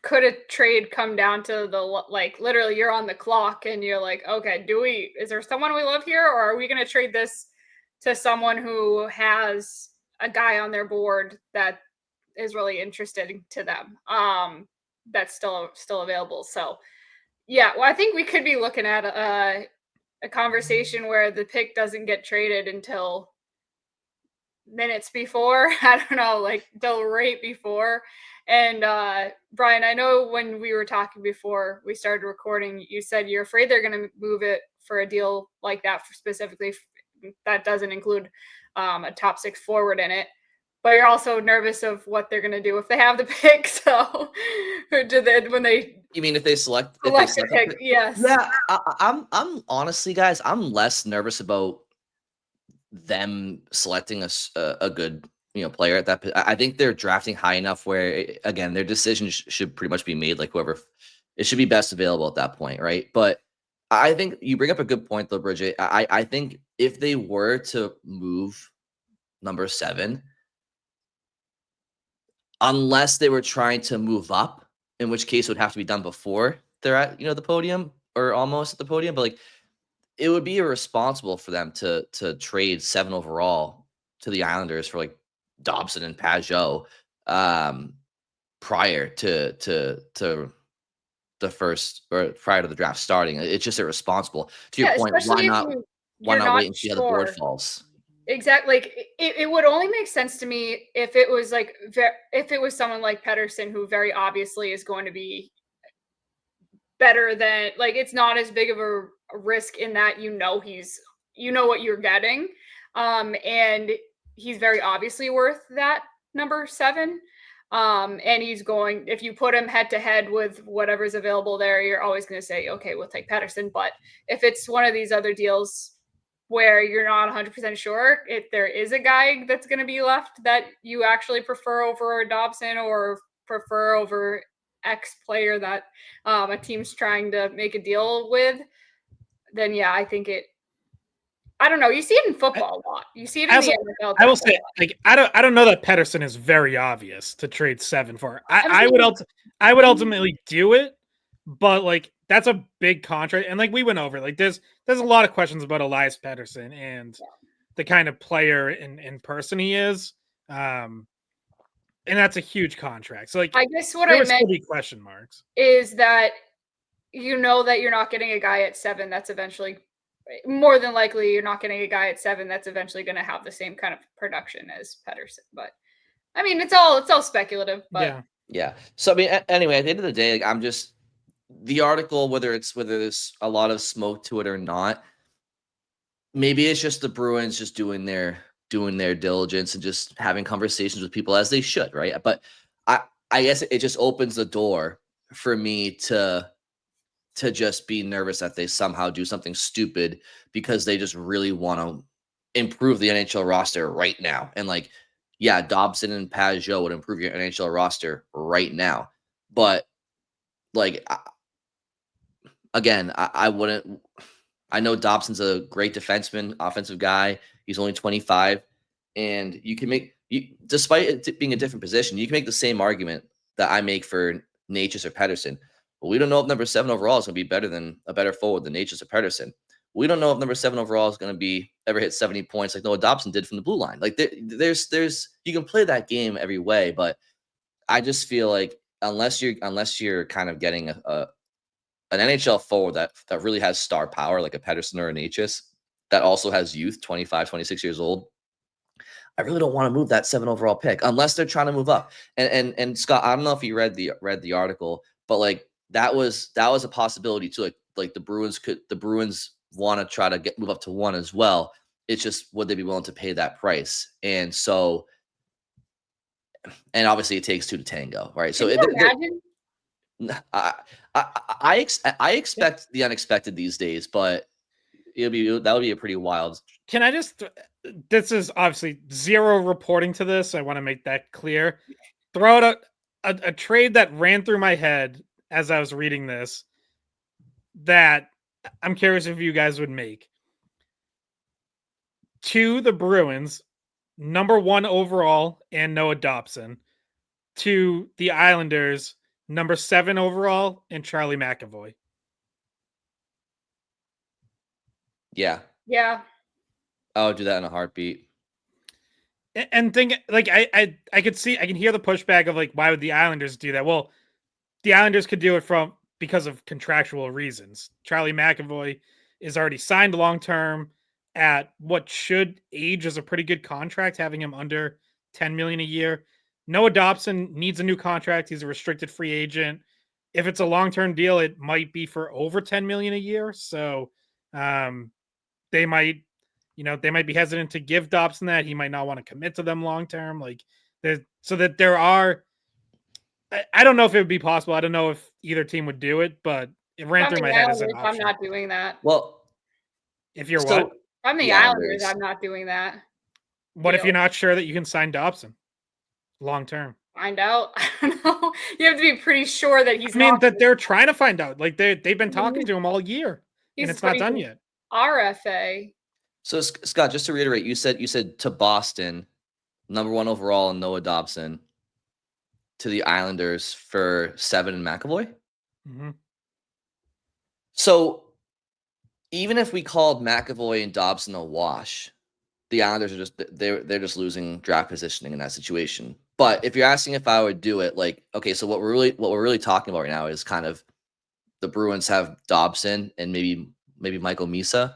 [SPEAKER 3] could a trade come down to the like literally you're on the clock and you're like, okay, is there someone we love here, or are we going to trade this to someone who has a guy on their board that is really interesting to them, that's still available. So yeah, well, I think we could be looking at a conversation where the pick doesn't get traded until minutes before. I don't know, like till right before. And Brian, I know when we were talking before we started recording, you said you're afraid they're going to move it for a deal like that, specifically that doesn't include a top 6 forward in it. But you're also nervous of what they're going to do if they have the pick. So, when they
[SPEAKER 1] You mean if they select
[SPEAKER 3] the pick? Yes.
[SPEAKER 1] Yeah, I'm honestly, guys, I'm less nervous about them selecting a good player at that. I think they're drafting high enough where again their decision should pretty much be made like whoever it should be best available at that point, right? But I think you bring up a good point though, Bridget. I think if they were to move number 7, unless they were trying to move up, in which case it would have to be done before they're at the podium or almost at the podium. But like it would be irresponsible for them to trade 7 overall to the Islanders for like Dobson and Pajot prior to the first or prior to the draft starting. It's just irresponsible. To your point, why not wait and see how the board falls?
[SPEAKER 3] Exactly. Like it would only make sense to me if it was like if it was someone like Pettersson, who very obviously is going to be better than, like, it's not as big of a risk in that what you're getting, and he's very obviously worth that number 7. And if you put him head to head with whatever's available there, you're always going to say, okay, we'll take Pettersson. But if it's one of these other deals where you're not 100% sure if there is a guy that's going to be left that you actually prefer over Dobson or prefer over X player that a team's trying to make a deal with, then yeah, I think I don't know. You see it in football a lot. You see it in the NFL.
[SPEAKER 2] I will say, like, I don't know that Pettersson is very obvious to trade 7 for. I would ultimately do it, but like that's a big contract, and like we went over, like there's a lot of questions about Elias Pettersson and the kind of player in person he is, and that's a huge contract. So like,
[SPEAKER 3] I guess what I meant
[SPEAKER 2] be question marks
[SPEAKER 3] is that that you're not getting a guy at 7 that's eventually, more than likely, you're not getting a guy at 7 that's eventually going to have the same kind of production as Pettersson. But I mean, it's all speculative. But
[SPEAKER 1] yeah. So I mean, anyway, at the end of the day, like, I'm just the article, whether there's a lot of smoke to it or not, maybe it's just the Bruins just doing their diligence and just having conversations with people as they should, right? But I guess it just opens the door for me to just be nervous that they somehow do something stupid because they just really want to improve the NHL roster right now. And like, yeah, Dobson and Pajot would improve your NHL roster right now. But like, again, I wouldn't. I know Dobson's a great defenseman, offensive guy. He's only 25, and you can despite it being a different position, you can make the same argument that I make for Natchez or Pettersson. But we don't know if number 7 overall is going to be a better forward than Natchez or Pettersson. We don't know if number 7 overall is going to be ever hit 70 points like Noah Dobson did from the blue line. Like there's you can play that game every way, but I just feel like unless you're kind of getting an NHL forward that really has star power, like a Pettersson or a Natchez, that also has youth, 25, 26 years old, I really don't want to move that 7 overall pick unless they're trying to move up. And Scott, I don't know if you read the article, but like that was a possibility too. Like the Bruins want to try to move up to 1 as well. It's just, would they be willing to pay that price? And so, and obviously it takes 2 to tango, right? So
[SPEAKER 3] imagine.
[SPEAKER 1] I expect the unexpected these days, but that would be a pretty wild.
[SPEAKER 2] Can I just? This is obviously zero reporting to this. I want to make that clear. Throw out a trade that ran through my head as I was reading this. That I'm curious if you guys would make. To the Bruins, number 1 overall and Noah Dobson. To the Islanders, number 7 overall and Charlie McAvoy.
[SPEAKER 1] Yeah.
[SPEAKER 3] Yeah.
[SPEAKER 1] I would do that in a heartbeat.
[SPEAKER 2] And think like I could see, I can hear the pushback of like, why would the Islanders do that? Well, the Islanders could do it because of contractual reasons. Charlie McAvoy is already signed long term at what should age as a pretty good contract, having him under $10 million a year. Noah Dobson needs a new contract. He's a restricted free agent. If it's a long term deal, it might be for over $10 million a year. So they might be hesitant to give Dobson that. He might not want to commit to them long term. Like so that there are. I don't know if it would be possible. I don't know if either team would do it, but it ran through my head as an option.
[SPEAKER 3] I'm not doing that.
[SPEAKER 1] Well,
[SPEAKER 2] if you're what?
[SPEAKER 3] I'm the Islanders. I'm not doing that.
[SPEAKER 2] What if you're not sure that you can sign Dobson long term?
[SPEAKER 3] Find out. I don't know. You have to be pretty sure that he's.
[SPEAKER 2] I mean, that they're trying to find out. Like they've been talking to him all year, and it's not done yet.
[SPEAKER 3] RFA.
[SPEAKER 1] So Scott, just to reiterate, you said to Boston, number 1 overall and Noah Dobson. To the Islanders for 7 and McAvoy.
[SPEAKER 2] Mm-hmm.
[SPEAKER 1] So even if we called McAvoy and Dobson a wash, the Islanders are they're just losing draft positioning in that situation. But if you're asking if I would do it, like, okay, so what we're really talking about right now is kind of the Bruins have Dobson and maybe Michael Misa,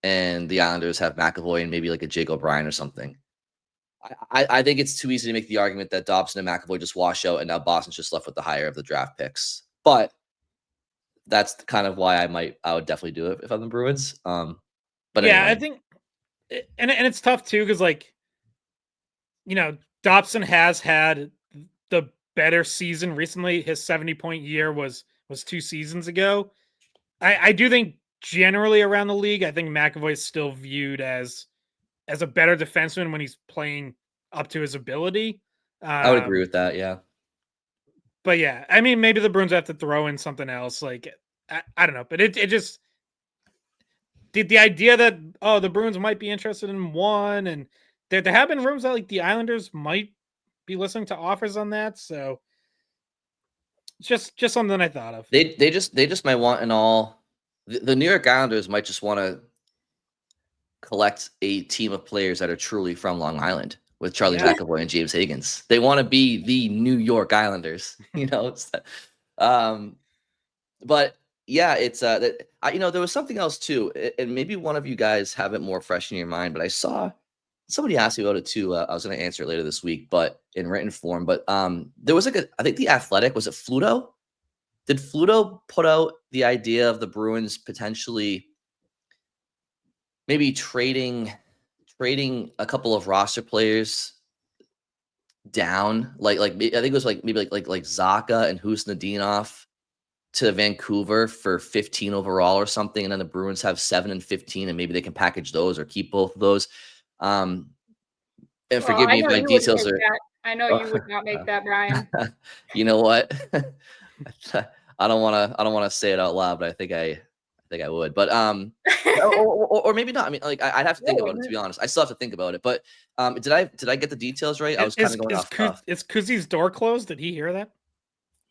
[SPEAKER 1] and the Islanders have McAvoy and maybe like a Jake O'Brien or something. I think it's too easy to make the argument that Dobson and McAvoy just wash out and now Boston's just left with the higher of the draft picks. But that's kind of why I would definitely do it if I'm the Bruins. But
[SPEAKER 2] yeah,
[SPEAKER 1] anyway.
[SPEAKER 2] I think, and it's tough too because like, Dobson has had the better season recently. His 70-point year was 2 seasons ago. I do think generally around the league, I think McAvoy is still viewed as a better defenseman when he's playing up to his ability.
[SPEAKER 1] I would agree with that, yeah.
[SPEAKER 2] But yeah, I mean, maybe the Bruins have to throw in something else. Like, I don't know. But it just... The idea that, the Bruins might be interested in one, and there have been rumors that like the Islanders might be listening to offers on that. So just something I thought of.
[SPEAKER 1] They just might want an all... The New York Islanders might just want to collect a team of players that are truly from Long Island with Charlie McAvoy and James Higgins. They want to be the New York Islanders, but yeah, it's there was something else too, and maybe one of you guys have it more fresh in your mind, but I saw somebody asked me about it too. I was going to answer it later this week, but in written form. But there was I think the Athletic, was it Fluto? Did Fluto put out the idea of the Bruins potentially maybe trading a couple of roster players down, like I think it was like maybe like Zaka and Husnudinov to Vancouver for 15 overall or something, and then the Bruins have 7 and 15, and maybe they can package those or keep both of those. And forgive me if my details are.
[SPEAKER 3] I know you would not make that, Brian.
[SPEAKER 1] You know what? I don't want to say it out loud, but I think I would. But or maybe not. I mean, like I'd have to think about it, to be honest. I still have to think about it. But did I get the details right? I was kind of going off.
[SPEAKER 2] Is Kuzi's door closed? Did he hear that?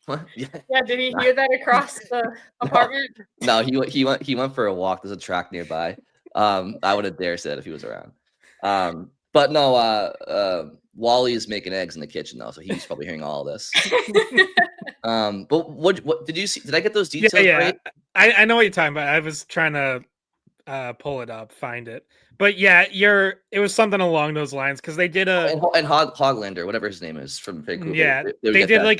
[SPEAKER 1] What?
[SPEAKER 3] Yeah. Did he hear that across the apartment?
[SPEAKER 1] No, he went for a walk. There's a track nearby. I would have dare said if he was around. But no, Wally is making eggs in the kitchen though, so he's probably hearing all of this. But what did you see? Did I get those details right?
[SPEAKER 2] I know what you're talking about. I was trying to pull it up, find it. But yeah, it was something along those lines because they did
[SPEAKER 1] and Hoglander, whatever his name is from Vancouver.
[SPEAKER 2] Yeah, they did like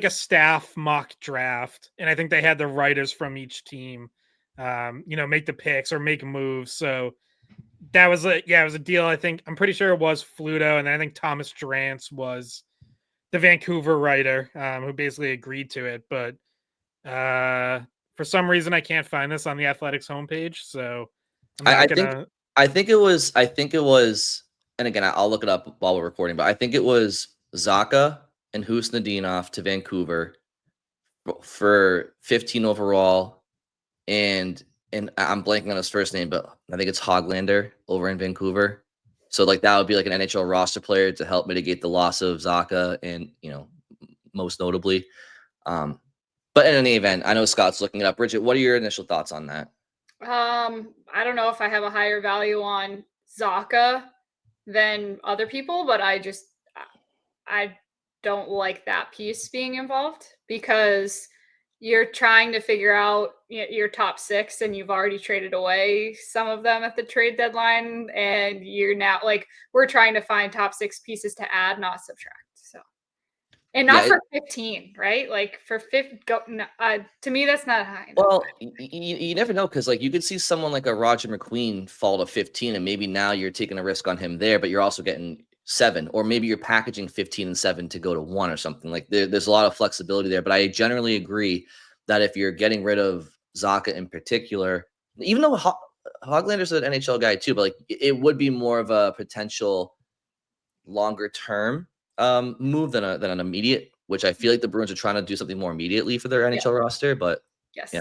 [SPEAKER 2] a staff mock draft, and I think they had the writers from each team, make the picks or make moves. So that was it was a deal. I'm pretty sure it was Fluto, and then I think Thomas Drance was the Vancouver writer who basically agreed to it. But for some reason, I can't find this on the Athletics homepage, so I'm not
[SPEAKER 1] I
[SPEAKER 2] gonna.
[SPEAKER 1] think it was, and again, I'll look it up while we're recording, but I think it was Zacha and Husnudinov to Vancouver for 15 overall, and I'm blanking on his first name, but I think it's Hoglander over in Vancouver. So like that would be like an NHL roster player to help mitigate the loss of Zacha, and most notably. But in any event, I know Scott's looking it up. Bridget, what are your initial thoughts on that?
[SPEAKER 3] I don't know if I have a higher value on Zacha than other people, but I don't like that piece being involved because you're trying to figure out your top six and you've already traded away some of them at the trade deadline, and you're now like we're trying to find top six pieces to add, not subtract. So, and not for 15, right? Like for 50, to me that's not high enough.
[SPEAKER 1] Well, you never know, because like you could see someone like a Roger McQueen fall to 15, and maybe now you're taking a risk on him there, but you're also getting 7, or maybe you're packaging 15 and 7 to go to 1 or something. Like there's a lot of flexibility there. But I generally agree that if you're getting rid of Zacha in particular, even though Hoglander's an NHL guy too, but like it would be more of a potential longer term move than an immediate, which I feel like the Bruins are trying to do something more immediately for their NHL roster. But
[SPEAKER 3] Yes.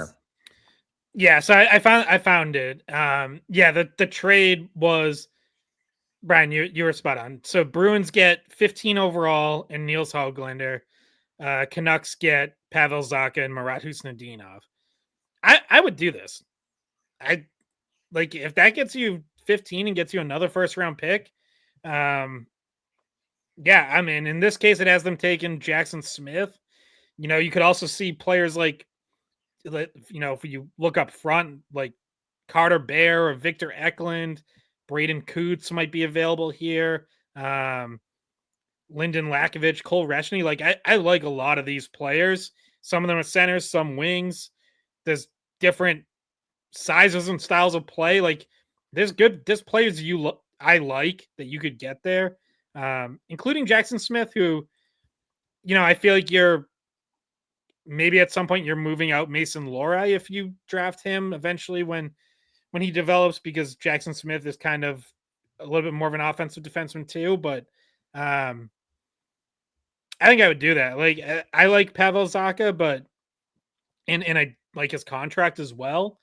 [SPEAKER 2] Yeah, so I found it. The trade was, Brian, you were spot on. So Bruins get 15 overall and Niels Hoglander. Canucks get Pavel Zacha and Marat Husnudinov. I would do this. I like if that gets you 15 and gets you another first round pick. Yeah, I mean, in this case, it has them taking Jackson Smith. You could also see players like, if you look up front, like Carter Bear or Victor Eklund, Braden Coots might be available here. Lyndon Lakovich, Cole Reshny. Like I like a lot of these players. Some of them are centers, some wings. There's different sizes and styles of play. Like there's players I like that you could get there, including Jackson Smith, who, I feel like maybe at some point you're moving out Mason Lohrei if you draft him eventually when he develops, because Jackson Smith is kind of a little bit more of an offensive defenseman too. But I think I would do that. Like I like Pavel Zacha, but and I like his contract as well,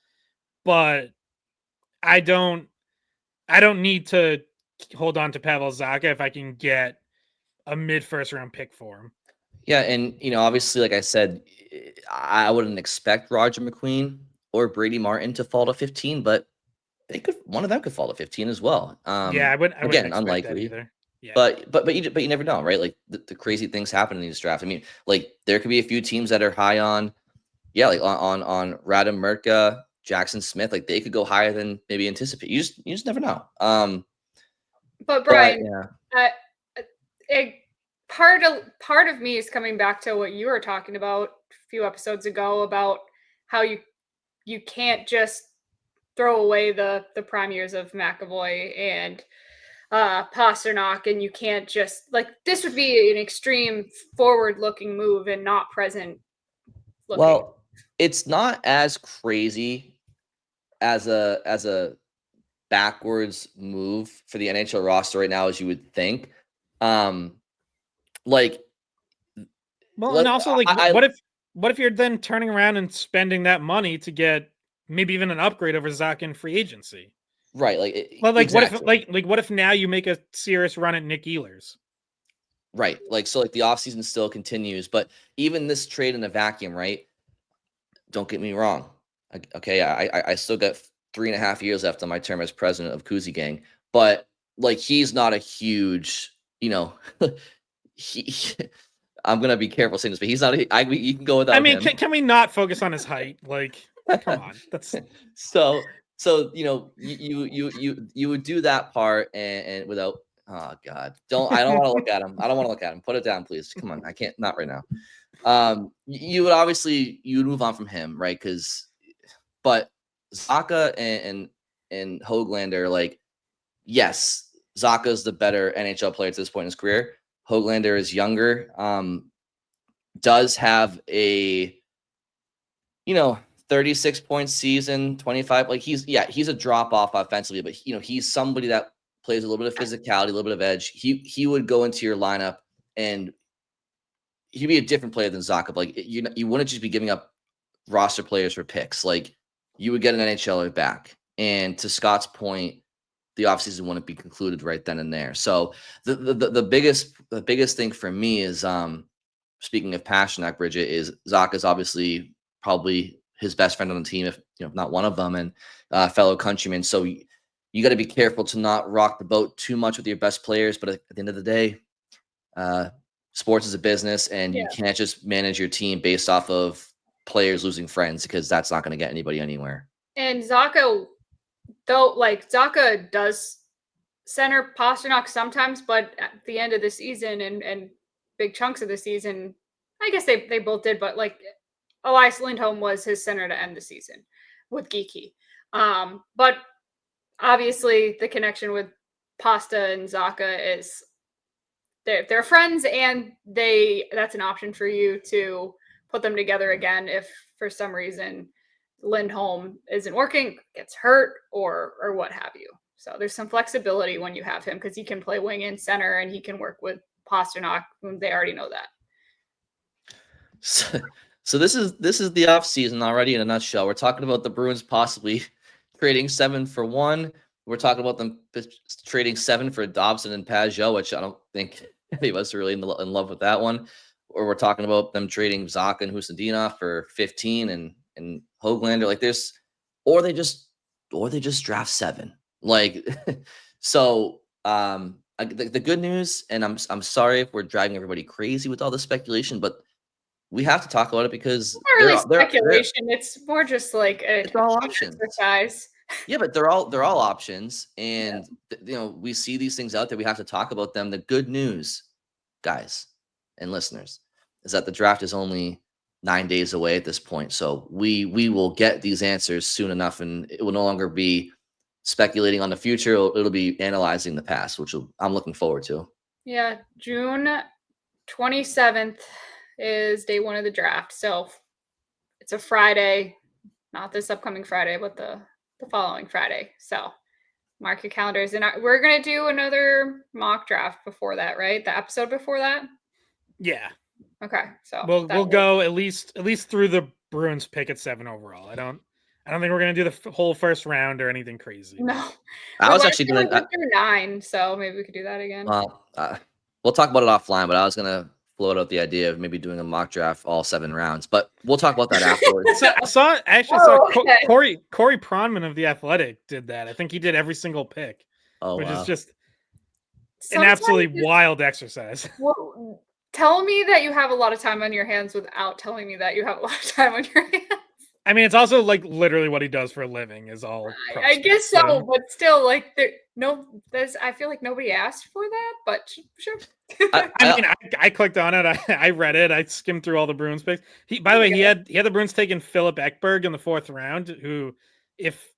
[SPEAKER 2] but I don't need to hold on to Pavel Zacha if I can get a mid first round pick for him.
[SPEAKER 1] Yeah, and obviously, like I said, I wouldn't expect Roger McQueen or Brady Martin to fall to 15, but one of them could fall to 15 as well.
[SPEAKER 2] I wouldn't expect
[SPEAKER 1] unlikely.
[SPEAKER 2] that either. Yeah.
[SPEAKER 1] But you never know, right? Like the crazy things happen in these drafts. I mean, like there could be a few teams that are high on, like on Radim Merka, Jackson Smith. Like they could go higher than maybe anticipate. You just never know.
[SPEAKER 3] But Brian, part of me is coming back to what you were talking about a few episodes ago about how you can't just throw away the prime years of McAvoy and Pasternak, and you can't just this would be an extreme forward-looking move and not present looking.
[SPEAKER 1] Well, it's not as crazy as a backwards move for the NHL roster right now as you would think. And
[SPEAKER 2] also what if you're then turning around and spending that money to get maybe even an upgrade over Zacha in free agency?
[SPEAKER 1] Right.
[SPEAKER 2] Exactly. What if now you make a serious run at Nick Ehlers?
[SPEAKER 1] Right. The offseason still continues, but even this trade in a vacuum, right? Don't get me wrong. Okay. I still got 3.5 years left on my term as president of Koozie Gang, but he's not a huge, I'm going to be careful saying this, but he's not, you can go without him.
[SPEAKER 2] I mean, can we not focus on his height? Come on. That's
[SPEAKER 1] so, you would do that part and without, oh God, I don't want to look at him. I don't want to look at him. Put it down, please. Come on. I can't, not right now. You would obviously, you would move on from him, right? But Zacha and Hoglander, yes, Zacha's the better NHL player at this point in his career. Hoglander is younger, does have a, 36-point season, 25. Like he's a drop off offensively, but he's somebody that plays a little bit of physicality, a little bit of edge. He would go into your lineup and he'd be a different player than Zacha. Like you wouldn't just be giving up roster players for picks. Like you would get an NHLer back. And to Scott's point, the offseason wouldn't be concluded right then and there. So the biggest thing for me is speaking of Pastrnak, Bridget, is Zacha's obviously probably his best friend on the team, if not one of them, and fellow countryman. So you got to be careful to not rock the boat too much with your best players. But at the end of the day, sports is a business, and you can't just manage your team based off of players losing friends, because that's not going to get anybody anywhere.
[SPEAKER 3] And Zacha, though, Zacha does center Pastrnak sometimes, but at the end of the season and big chunks of the season, I guess they both did, but Elias Lindholm was his center to end the season with Geeky. But obviously the connection with Pasta and Zacha is they're friends, and that's an option for you to put them together again if for some reason Lindholm isn't working, gets hurt, or what have you. So there's some flexibility when you have him, because he can play wing and center, and he can work with Pastrnak. They already know that.
[SPEAKER 1] So this is the off season already in a nutshell. We're talking about the Bruins possibly trading 7 for 1. We're talking about them trading 7 for Dobson and Pajot, which I don't think any of us are really in love with that one. Or we're talking about them trading Zacha and Husendinov for 15 and Höglander. Like or they just draft 7. Like so. The good news, and I'm sorry if we're driving everybody crazy with all the speculation, but we have to talk about it because
[SPEAKER 3] it's not really speculation. It's more just like
[SPEAKER 1] it's all options.
[SPEAKER 3] Exercise.
[SPEAKER 1] Yeah, but they're all options, and we see these things out there. We have to talk about them. The good news, guys and listeners, is that the draft is only 9 days away at this point. So we will get these answers soon enough, and it will no longer be speculating on the future. It'll be analyzing the past, which I'm looking forward to.
[SPEAKER 3] Yeah, June 27th is day 1 of the draft. So it's a Friday, not this upcoming Friday, but the following Friday. So mark your calendars. And we're going to do another mock draft before that, right? The episode before that?
[SPEAKER 2] Yeah.
[SPEAKER 3] Okay. So
[SPEAKER 2] we'll go at least through the Bruins pick at 7 overall. I don't think we're going to do the whole first round or anything crazy.
[SPEAKER 3] No.
[SPEAKER 1] I was actually doing
[SPEAKER 3] through 9, so maybe we could do that again.
[SPEAKER 1] Well, we'll talk about it offline, but I was going to float out the idea of maybe doing a mock draft all 7 rounds, but we'll talk about that afterwards.
[SPEAKER 2] I saw Corey Pronman of The Athletic did that. I think he did every single pick, which is just an absolutely wild exercise.
[SPEAKER 3] Well, tell me that you have a lot of time on your hands without telling me that you have a lot of time on your hands.
[SPEAKER 2] I mean, it's also literally what he does for a living is all.
[SPEAKER 3] I guess so, but still, I feel like nobody asked for that, but sure.
[SPEAKER 2] I clicked on it. I read it. I skimmed through all the Bruins picks. By the way, he had the Bruins taking Philip Ekberg in the 4th round, who, if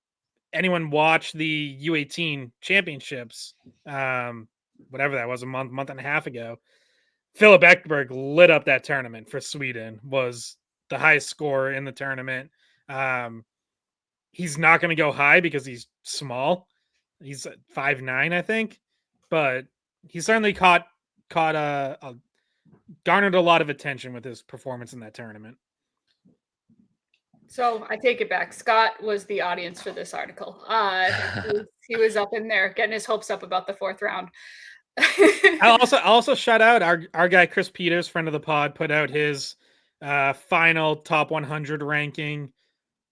[SPEAKER 2] anyone watched the U18 championships, whatever that was, a month and a half ago, Philip Ekberg lit up that tournament for Sweden, was the highest scorer in the tournament. He's not going to go high because he's small. He's 5'9", I think, but he certainly garnered a lot of attention with his performance in that tournament.
[SPEAKER 3] So I take it back. Scott was the audience for this article. He was up in there getting his hopes up about the 4th round.
[SPEAKER 2] I'll also shout out our guy Chris Peters, friend of the pod, put out his final top 100 ranking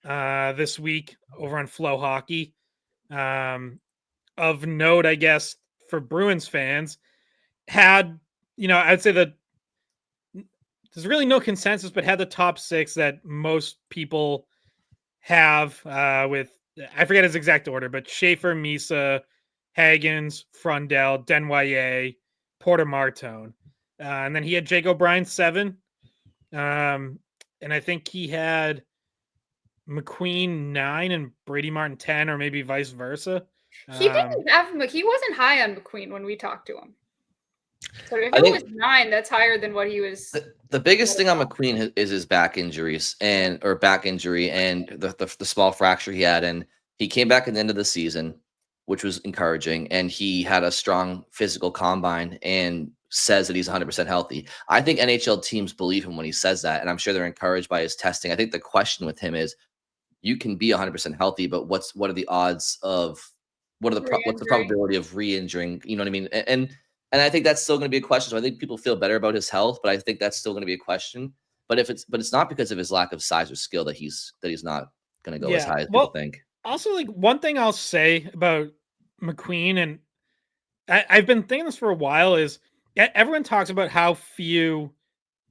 [SPEAKER 2] this week over on Flow Hockey. Of note, I guess, for Bruins fans, had, I'd say that there's really no consensus, but had the top 6 that most people have with, I forget his exact order, but Schaefer, Misa, Hagens, Frundell, Denwyer, Porter Martone. And then he had Jake O'Brien 7. And I think he had McQueen 9 and Brady Martin 10, or maybe vice versa.
[SPEAKER 3] He didn't have he wasn't high on McQueen when we talked to him. So if
[SPEAKER 1] I
[SPEAKER 3] it
[SPEAKER 1] think
[SPEAKER 3] was 9, that's higher than what he was.
[SPEAKER 1] the biggest thing on McQueen is his back injuries or back injury and the small fracture he had. And he came back at the end of the season, which was encouraging. And he had a strong physical combine and says that he's 100% healthy. I think NHL teams believe him when he says that. And I'm sure they're encouraged by his testing. I think the question with him is, you can be 100% healthy, but what are the odds of what's the
[SPEAKER 3] Re-injury.
[SPEAKER 1] probability of re-injuring? You know what I mean? And I think that's still going to be a question. So I think people feel better about his health, but I think that's still going to be a question. But it's not because of his lack of size or skill that he's not going to go as high as people think.
[SPEAKER 2] Also, like, one thing I'll say about McQueen, and I've been thinking this for a while, is everyone talks about how few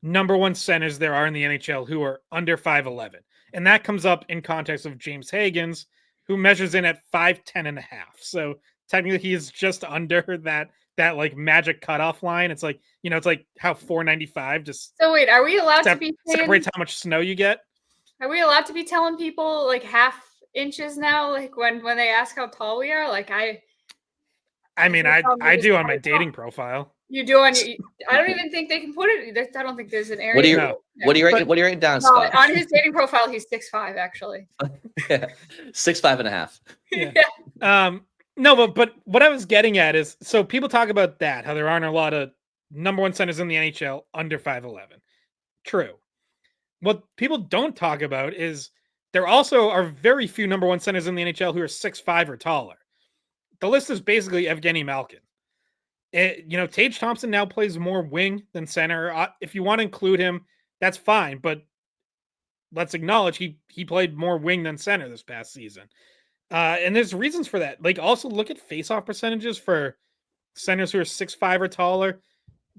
[SPEAKER 2] number one centers there are in the NHL who are under 5'11. And that comes up in context of James Higgins, who measures in at 5'10 and a half. So technically he is just under that like magic cutoff line. It's like, it's like how 495 just
[SPEAKER 3] So wait, are we allowed to be saying,
[SPEAKER 2] separates how much snow you get?
[SPEAKER 3] Are we allowed to be telling people like half inches now? Like when they ask how tall we are? Like
[SPEAKER 2] I mean, I do on my dating profile.
[SPEAKER 3] You do on your. I don't even think they can put it. I don't think there's an area.
[SPEAKER 1] What are you writing down, Scott?
[SPEAKER 3] On his dating profile, he's 6'5", actually.
[SPEAKER 1] Yeah, 6'5" and a half.
[SPEAKER 2] Yeah. No, but what I was getting at is, so people talk about that, how there aren't a lot of number one centers in the NHL under 5'11". True. What people don't talk about is there also are very few number one centers in the NHL who are 6'5" or taller. The list is basically Evgeny Malkin. Tage Thompson now plays more wing than center. If you want to include him, that's fine. But let's acknowledge he played more wing than center this past season. And there's reasons for that. Like, also look at faceoff percentages for centers who are 6'5" or taller.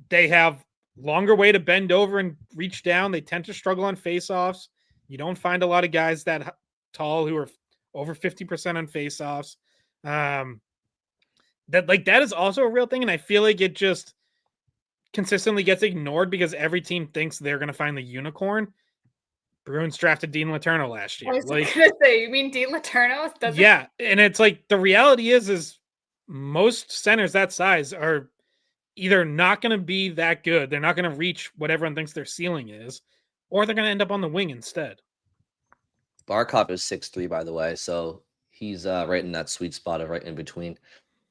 [SPEAKER 2] They have longer way to bend over and reach down. They tend to struggle on faceoffs. You don't find a lot of guys that tall who are over 50% on faceoffs. That is also a real thing, and I feel like it just consistently gets ignored because every team thinks they're going to find the unicorn. Bruins drafted Dean Letourneau last year.
[SPEAKER 3] I was going to say, you mean Dean Letourneau?
[SPEAKER 2] Yeah, and it's like the reality is most centers that size are either not going to be that good, they're not going to reach what everyone thinks their ceiling is, or they're going to end up on the wing instead.
[SPEAKER 1] Barkov is 6'3", by the way, so he's right in that sweet spot of right in between.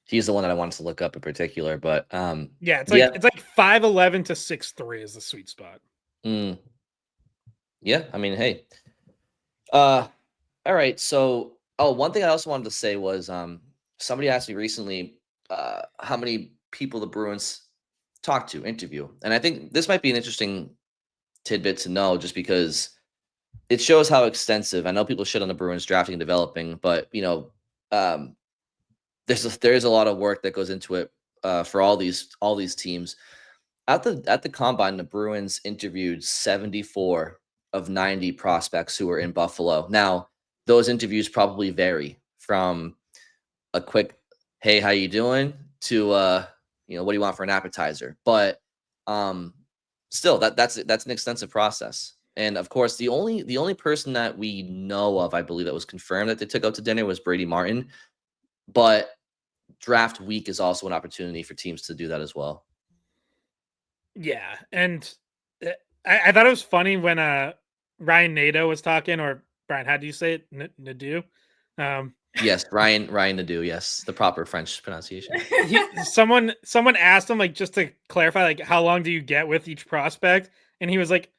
[SPEAKER 1] He's the one that I wanted to look up in particular, but
[SPEAKER 2] it's like 5'11" to 6'3" is the sweet spot.
[SPEAKER 1] Yeah, I mean, hey. All right, so one thing I also wanted to say was somebody asked me recently how many people the Bruins talk to, interview, and I think this might be an interesting tidbit to know, just because it shows how extensive. I know people shit on the Bruins drafting and developing, but there's a lot of work that goes into it for all these teams. At the combine, the Bruins interviewed 74 of 90 prospects who were in Buffalo. Now, those interviews probably vary from a quick "Hey, how you doing?" to what do you want for an appetizer? But still, that's an extensive process. And of course, the only person that we know of, I believe, that was confirmed that they took out to dinner was Brady Martin. But draft week is also an opportunity for teams to do that as well.
[SPEAKER 2] Yeah, and I thought it was funny when Ryan Nadeau was talking, or Brian, how do you say it? Nadeau?
[SPEAKER 1] Yes, Ryan Nadeau. Yes, the proper French pronunciation.
[SPEAKER 2] Someone asked him, like, just to clarify, like, how long do you get with each prospect? And he was like,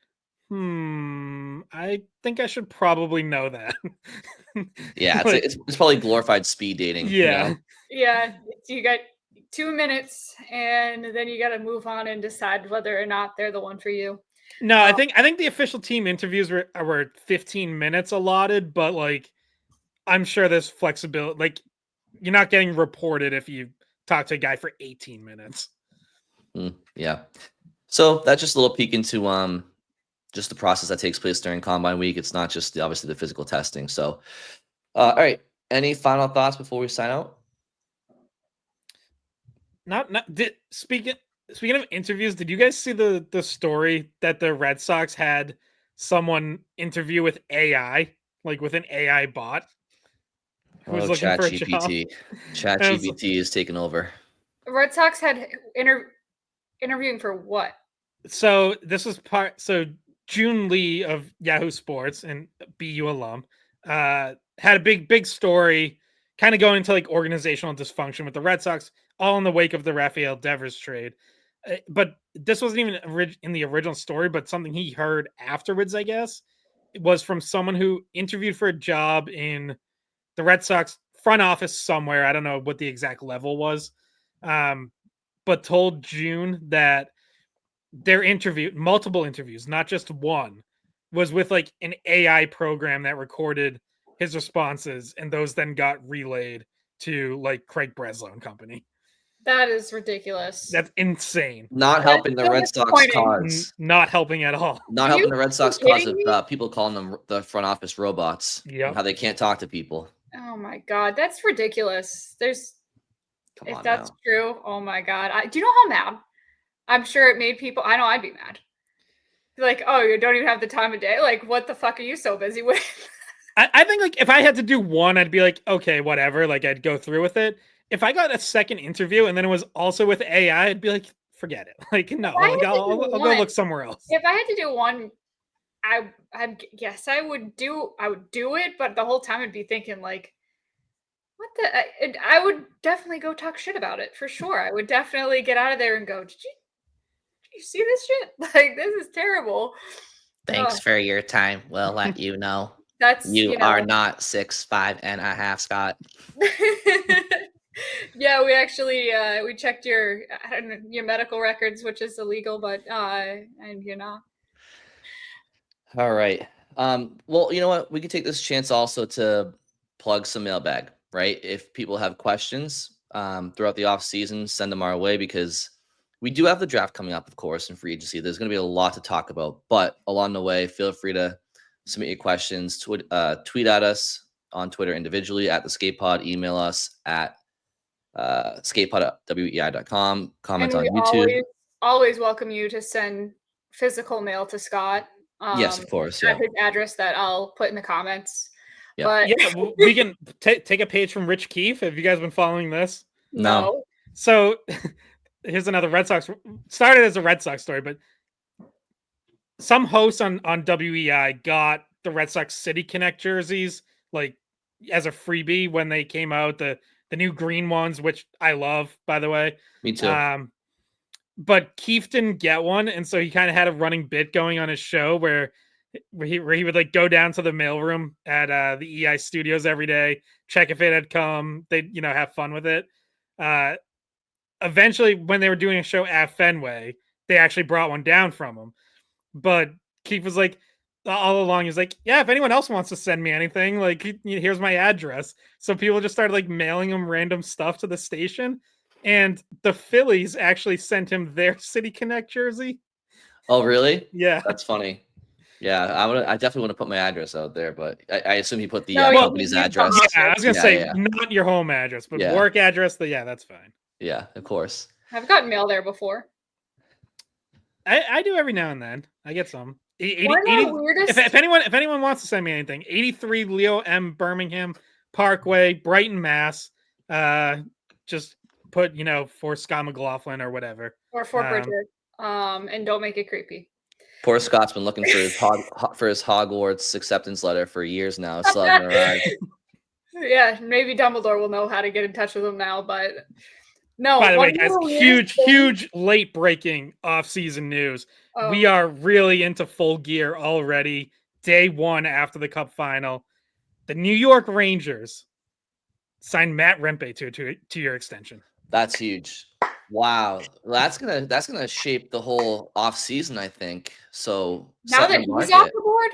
[SPEAKER 2] I think I should probably know that.
[SPEAKER 1] Yeah, it's probably glorified speed dating.
[SPEAKER 2] Yeah.
[SPEAKER 3] Yeah, you got 2 minutes, and then you got to move on and decide whether or not they're the one for you.
[SPEAKER 2] No, I think the official team interviews were 15 minutes allotted, but like, I'm sure there's flexibility. Like, you're not getting reported if you talk to a guy for 18 minutes.
[SPEAKER 1] Yeah. So that's just a little peek into just the process that takes place during Combine Week. It's not just obviously the physical testing. So, all right. Any final thoughts before we sign out?
[SPEAKER 2] Speaking of interviews, did you guys see the story that the Red Sox had someone interview with AI, like with an AI bot who was looking for a job?
[SPEAKER 1] ChatGPT is taking over.
[SPEAKER 3] Red Sox had Interviewing for what?
[SPEAKER 2] So this was June Lee of Yahoo Sports and BU alum had a big story kind of going into like organizational dysfunction with the Red Sox, all in the wake of the Rafael Devers trade. But this wasn't even in the original story, but something he heard afterwards, I guess. It was from someone who interviewed for a job in the Red Sox front office somewhere. I don't know what the exact level was, but told June that their multiple interviews, not just one, was with like an AI program that recorded his responses, and those then got relayed to like Craig Breslow and company.
[SPEAKER 3] That is ridiculous.
[SPEAKER 2] That's insane.
[SPEAKER 1] Not helping the Red Sox cause.
[SPEAKER 2] Not helping at all.
[SPEAKER 1] Not helping the Red Sox cause of people calling them the front office robots.
[SPEAKER 2] Yeah.
[SPEAKER 1] How they can't talk to people.
[SPEAKER 3] Oh my God, that's ridiculous. If that's true, oh my God. Do you know how mad? I'm sure it made people. I know I'd be mad. Like, oh, you don't even have the time of day. Like, what the fuck are you so busy with?
[SPEAKER 2] I think like if I had to do one, I'd be like, okay, whatever. Like I'd go through with it. If I got a second interview and then it was also with AI, I'd be like, forget it. Like, no, like, I'll go look somewhere else.
[SPEAKER 3] If I had to do one, I guess I would do it, but the whole time I'd be thinking like, what the? I would definitely go talk shit about it for sure. I would definitely get out of there and go, did you see this shit? Like, this is terrible.
[SPEAKER 1] Thanks for your time. We'll let you know.
[SPEAKER 3] You
[SPEAKER 1] are not 6'5.5", Scott.
[SPEAKER 3] Yeah, we actually we checked your medical records, which is illegal, but and you know.
[SPEAKER 1] All right. Well, you know what? We could take this chance also to plug some mailbag, right? If people have questions throughout the off season, send them our way, because we do have the draft coming up, of course, in free agency. There's going to be a lot to talk about, but along the way, feel free to submit your questions. Tweet at us on Twitter individually at the Skatepod. Email us at skatepod@weei.com. Comment on YouTube.
[SPEAKER 3] Always welcome you to send physical mail to Scott.
[SPEAKER 1] Yes, of course. Yeah.
[SPEAKER 3] At his address that I'll put in the comments.
[SPEAKER 1] Yeah.
[SPEAKER 3] But
[SPEAKER 2] yeah, we can take a page from Rich Keefe. Have you guys been following this?
[SPEAKER 3] No.
[SPEAKER 2] So here's another Red Sox. Started as a Red Sox story, but some hosts on WEI got the Red Sox City Connect jerseys like as a freebie when they came out, the new green ones, which I love, by the way.
[SPEAKER 1] Me too.
[SPEAKER 2] But Keefe didn't get one, and so he kind of had a running bit going on his show where he would like go down to the mailroom at the EI studios every day, check if it had come. They'd have fun with it. Eventually, when they were doing a show at Fenway, they actually brought one down from him. But Keefe was like, all along, he's like, yeah, if anyone else wants to send me anything, like, here's my address. So people just started like mailing him random stuff to the station. And the Phillies actually sent him their City Connect jersey.
[SPEAKER 1] Oh, really?
[SPEAKER 2] Yeah.
[SPEAKER 1] That's funny. Yeah, I definitely want to put my address out there, but I assume he put the
[SPEAKER 3] No,
[SPEAKER 1] company's address.
[SPEAKER 2] Yeah, I was going to say, not your home address, but work address. That's fine.
[SPEAKER 1] Yeah, of course.
[SPEAKER 3] I've gotten mail there before.
[SPEAKER 2] I do every now and then. I get some. 80,
[SPEAKER 3] weirdest...
[SPEAKER 2] if anyone wants to send me anything, 83 Leo M. Birmingham Parkway, Brighton, Mass. Just put, for Scott McLaughlin or whatever.
[SPEAKER 3] Or for Bridget. And don't make it creepy.
[SPEAKER 1] Poor Scott's been looking for his Hogwarts acceptance letter for years now. Still haven't arrived.
[SPEAKER 3] Yeah, maybe Dumbledore will know how to get in touch with him now, but no.
[SPEAKER 2] By the way, guys, huge late breaking off-season news. Oh. We are really into full gear already. Day one after the Cup final. The New York Rangers signed Matt Rempe to a two-year extension.
[SPEAKER 1] That's huge. Wow, that's gonna shape the whole off season, I think. So
[SPEAKER 3] now that he's off the board,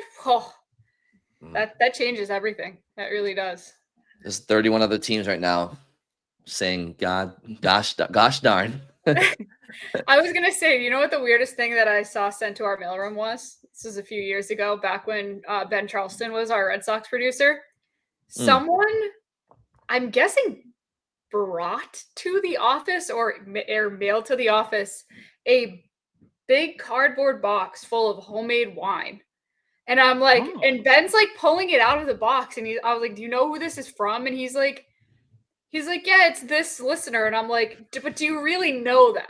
[SPEAKER 3] that changes everything. That really does.
[SPEAKER 1] There's 31 other teams right now saying, gosh darn."
[SPEAKER 3] I was gonna say, you know what the weirdest thing that I saw sent to our mailroom was? This was a few years ago, back when Ben Charleston was our Red Sox producer. Someone, I'm guessing, brought to the office or mailed to the office a big cardboard box full of homemade wine. And I'm like, and Ben's like pulling it out of the box, and I was like, do you know who this is from? And he's like, he's like, yeah, it's this listener. And I'm like, but do you really know them?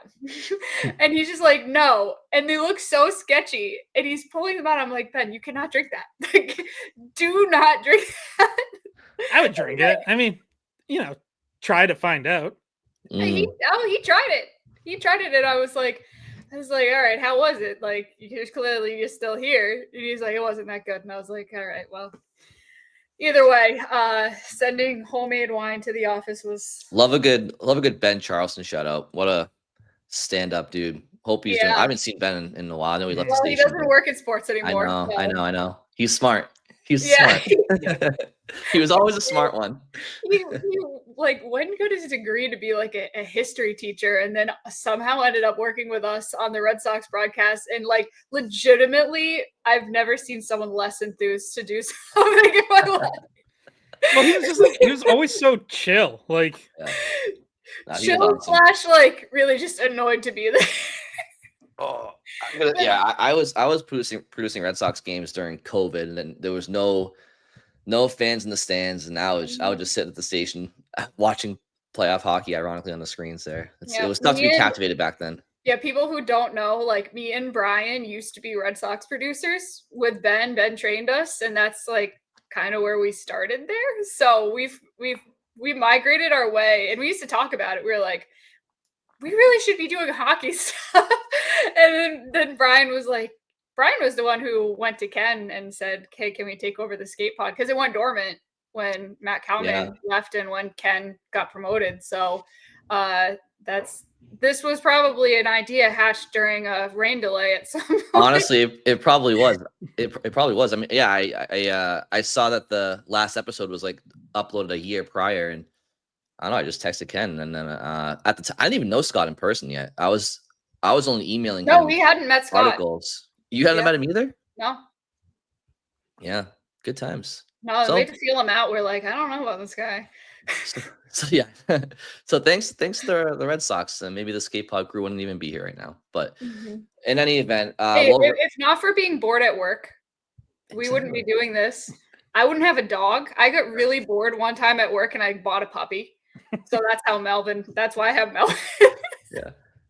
[SPEAKER 3] And he's just like, no. And they look so sketchy. And he's pulling them out. I'm like, Ben, you cannot drink that. Like, do not drink that.
[SPEAKER 2] I would drink it. I mean, try to find out.
[SPEAKER 3] He tried it. He tried it, and I was like, all right, how was it? Like, you're still here. And he's like, it wasn't that good. And I was like, all right, well, either way, sending homemade wine to the office was
[SPEAKER 1] love a good Ben Charleston shout out. What a stand-up dude. Hope he's doing. I haven't seen Ben in a while. I know he left the station.
[SPEAKER 3] He doesn't work in sports anymore.
[SPEAKER 1] I know. He's smart. Smart. He was always a smart one.
[SPEAKER 3] He like went and got his degree to be like a history teacher, and then somehow ended up working with us on the Red Sox broadcast. And like legitimately, I've never seen someone less enthused to do something in my life.
[SPEAKER 2] Well, he was always so chill, like
[SPEAKER 3] chill / like really just annoyed to be there.
[SPEAKER 1] Oh, I was producing Red Sox games during COVID, and then there was no fans in the stands, and I would just sit at the station watching playoff hockey. Ironically, on the screens there, it was tough to be captivated back then.
[SPEAKER 3] Yeah, people who don't know, like me and Brian used to be Red Sox producers with Ben. Ben trained us, and that's like kind of where we started there. So we migrated our way, and we used to talk about it. We were like, we really should be doing hockey stuff. And then Brian was the one who went to Ken and said, hey, can we take over the skate pod? Because it went dormant when Matt Cowman left and when Ken got promoted. So this was probably an idea hatched during a rain delay at some point.
[SPEAKER 1] Honestly, it probably was. It probably was. I mean, yeah, I saw that the last episode was like uploaded a year prior, and I don't know. I just texted Ken, and then at the time, I didn't even know Scott in person yet. I was only emailing.
[SPEAKER 3] No, we hadn't met Scott.
[SPEAKER 1] Articles. You hadn't met him either?
[SPEAKER 3] No.
[SPEAKER 1] Yeah, good times.
[SPEAKER 3] No, we had to feel him out. We're like, I don't know about this guy.
[SPEAKER 1] So yeah. So thanks to the Red Sox, and maybe the skate pod crew wouldn't even be here right now. But in any event,
[SPEAKER 3] if not for being bored at work, we wouldn't be doing this. I wouldn't have a dog. I got really bored one time at work, and I bought a puppy. So that's why I have Melvin.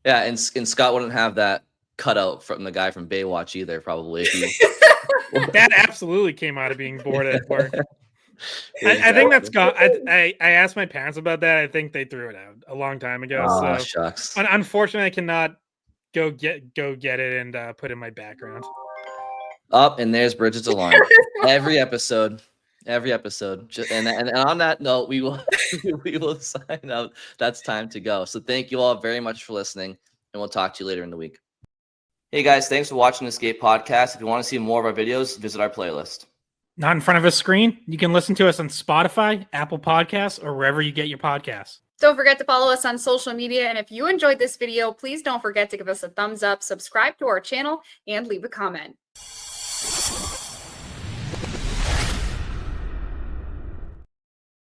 [SPEAKER 1] Yeah, and Scott wouldn't have that cutout from the guy from Baywatch either, probably.
[SPEAKER 2] That absolutely came out of being bored at work. I think that's gone. I asked my parents about that. I think they threw it out a long time ago.
[SPEAKER 1] Oh,
[SPEAKER 2] so
[SPEAKER 1] shucks.
[SPEAKER 2] Unfortunately, I cannot go get it and put in my background.
[SPEAKER 1] Up and there's Bridget's alarm. Every episode. And on that note, we will sign out. That's time to go. So thank you all very much for listening, and we'll talk to you later in the week. Hey guys, thanks for watching the Skate Podcast. If you want to see more of our videos, visit our playlist.
[SPEAKER 2] Not in front of a screen? You can listen to us on Spotify, Apple Podcasts, or wherever you get your podcasts.
[SPEAKER 3] Don't forget to follow us on social media. And if you enjoyed this video, please don't forget to give us a thumbs up, subscribe to our channel, and leave a comment.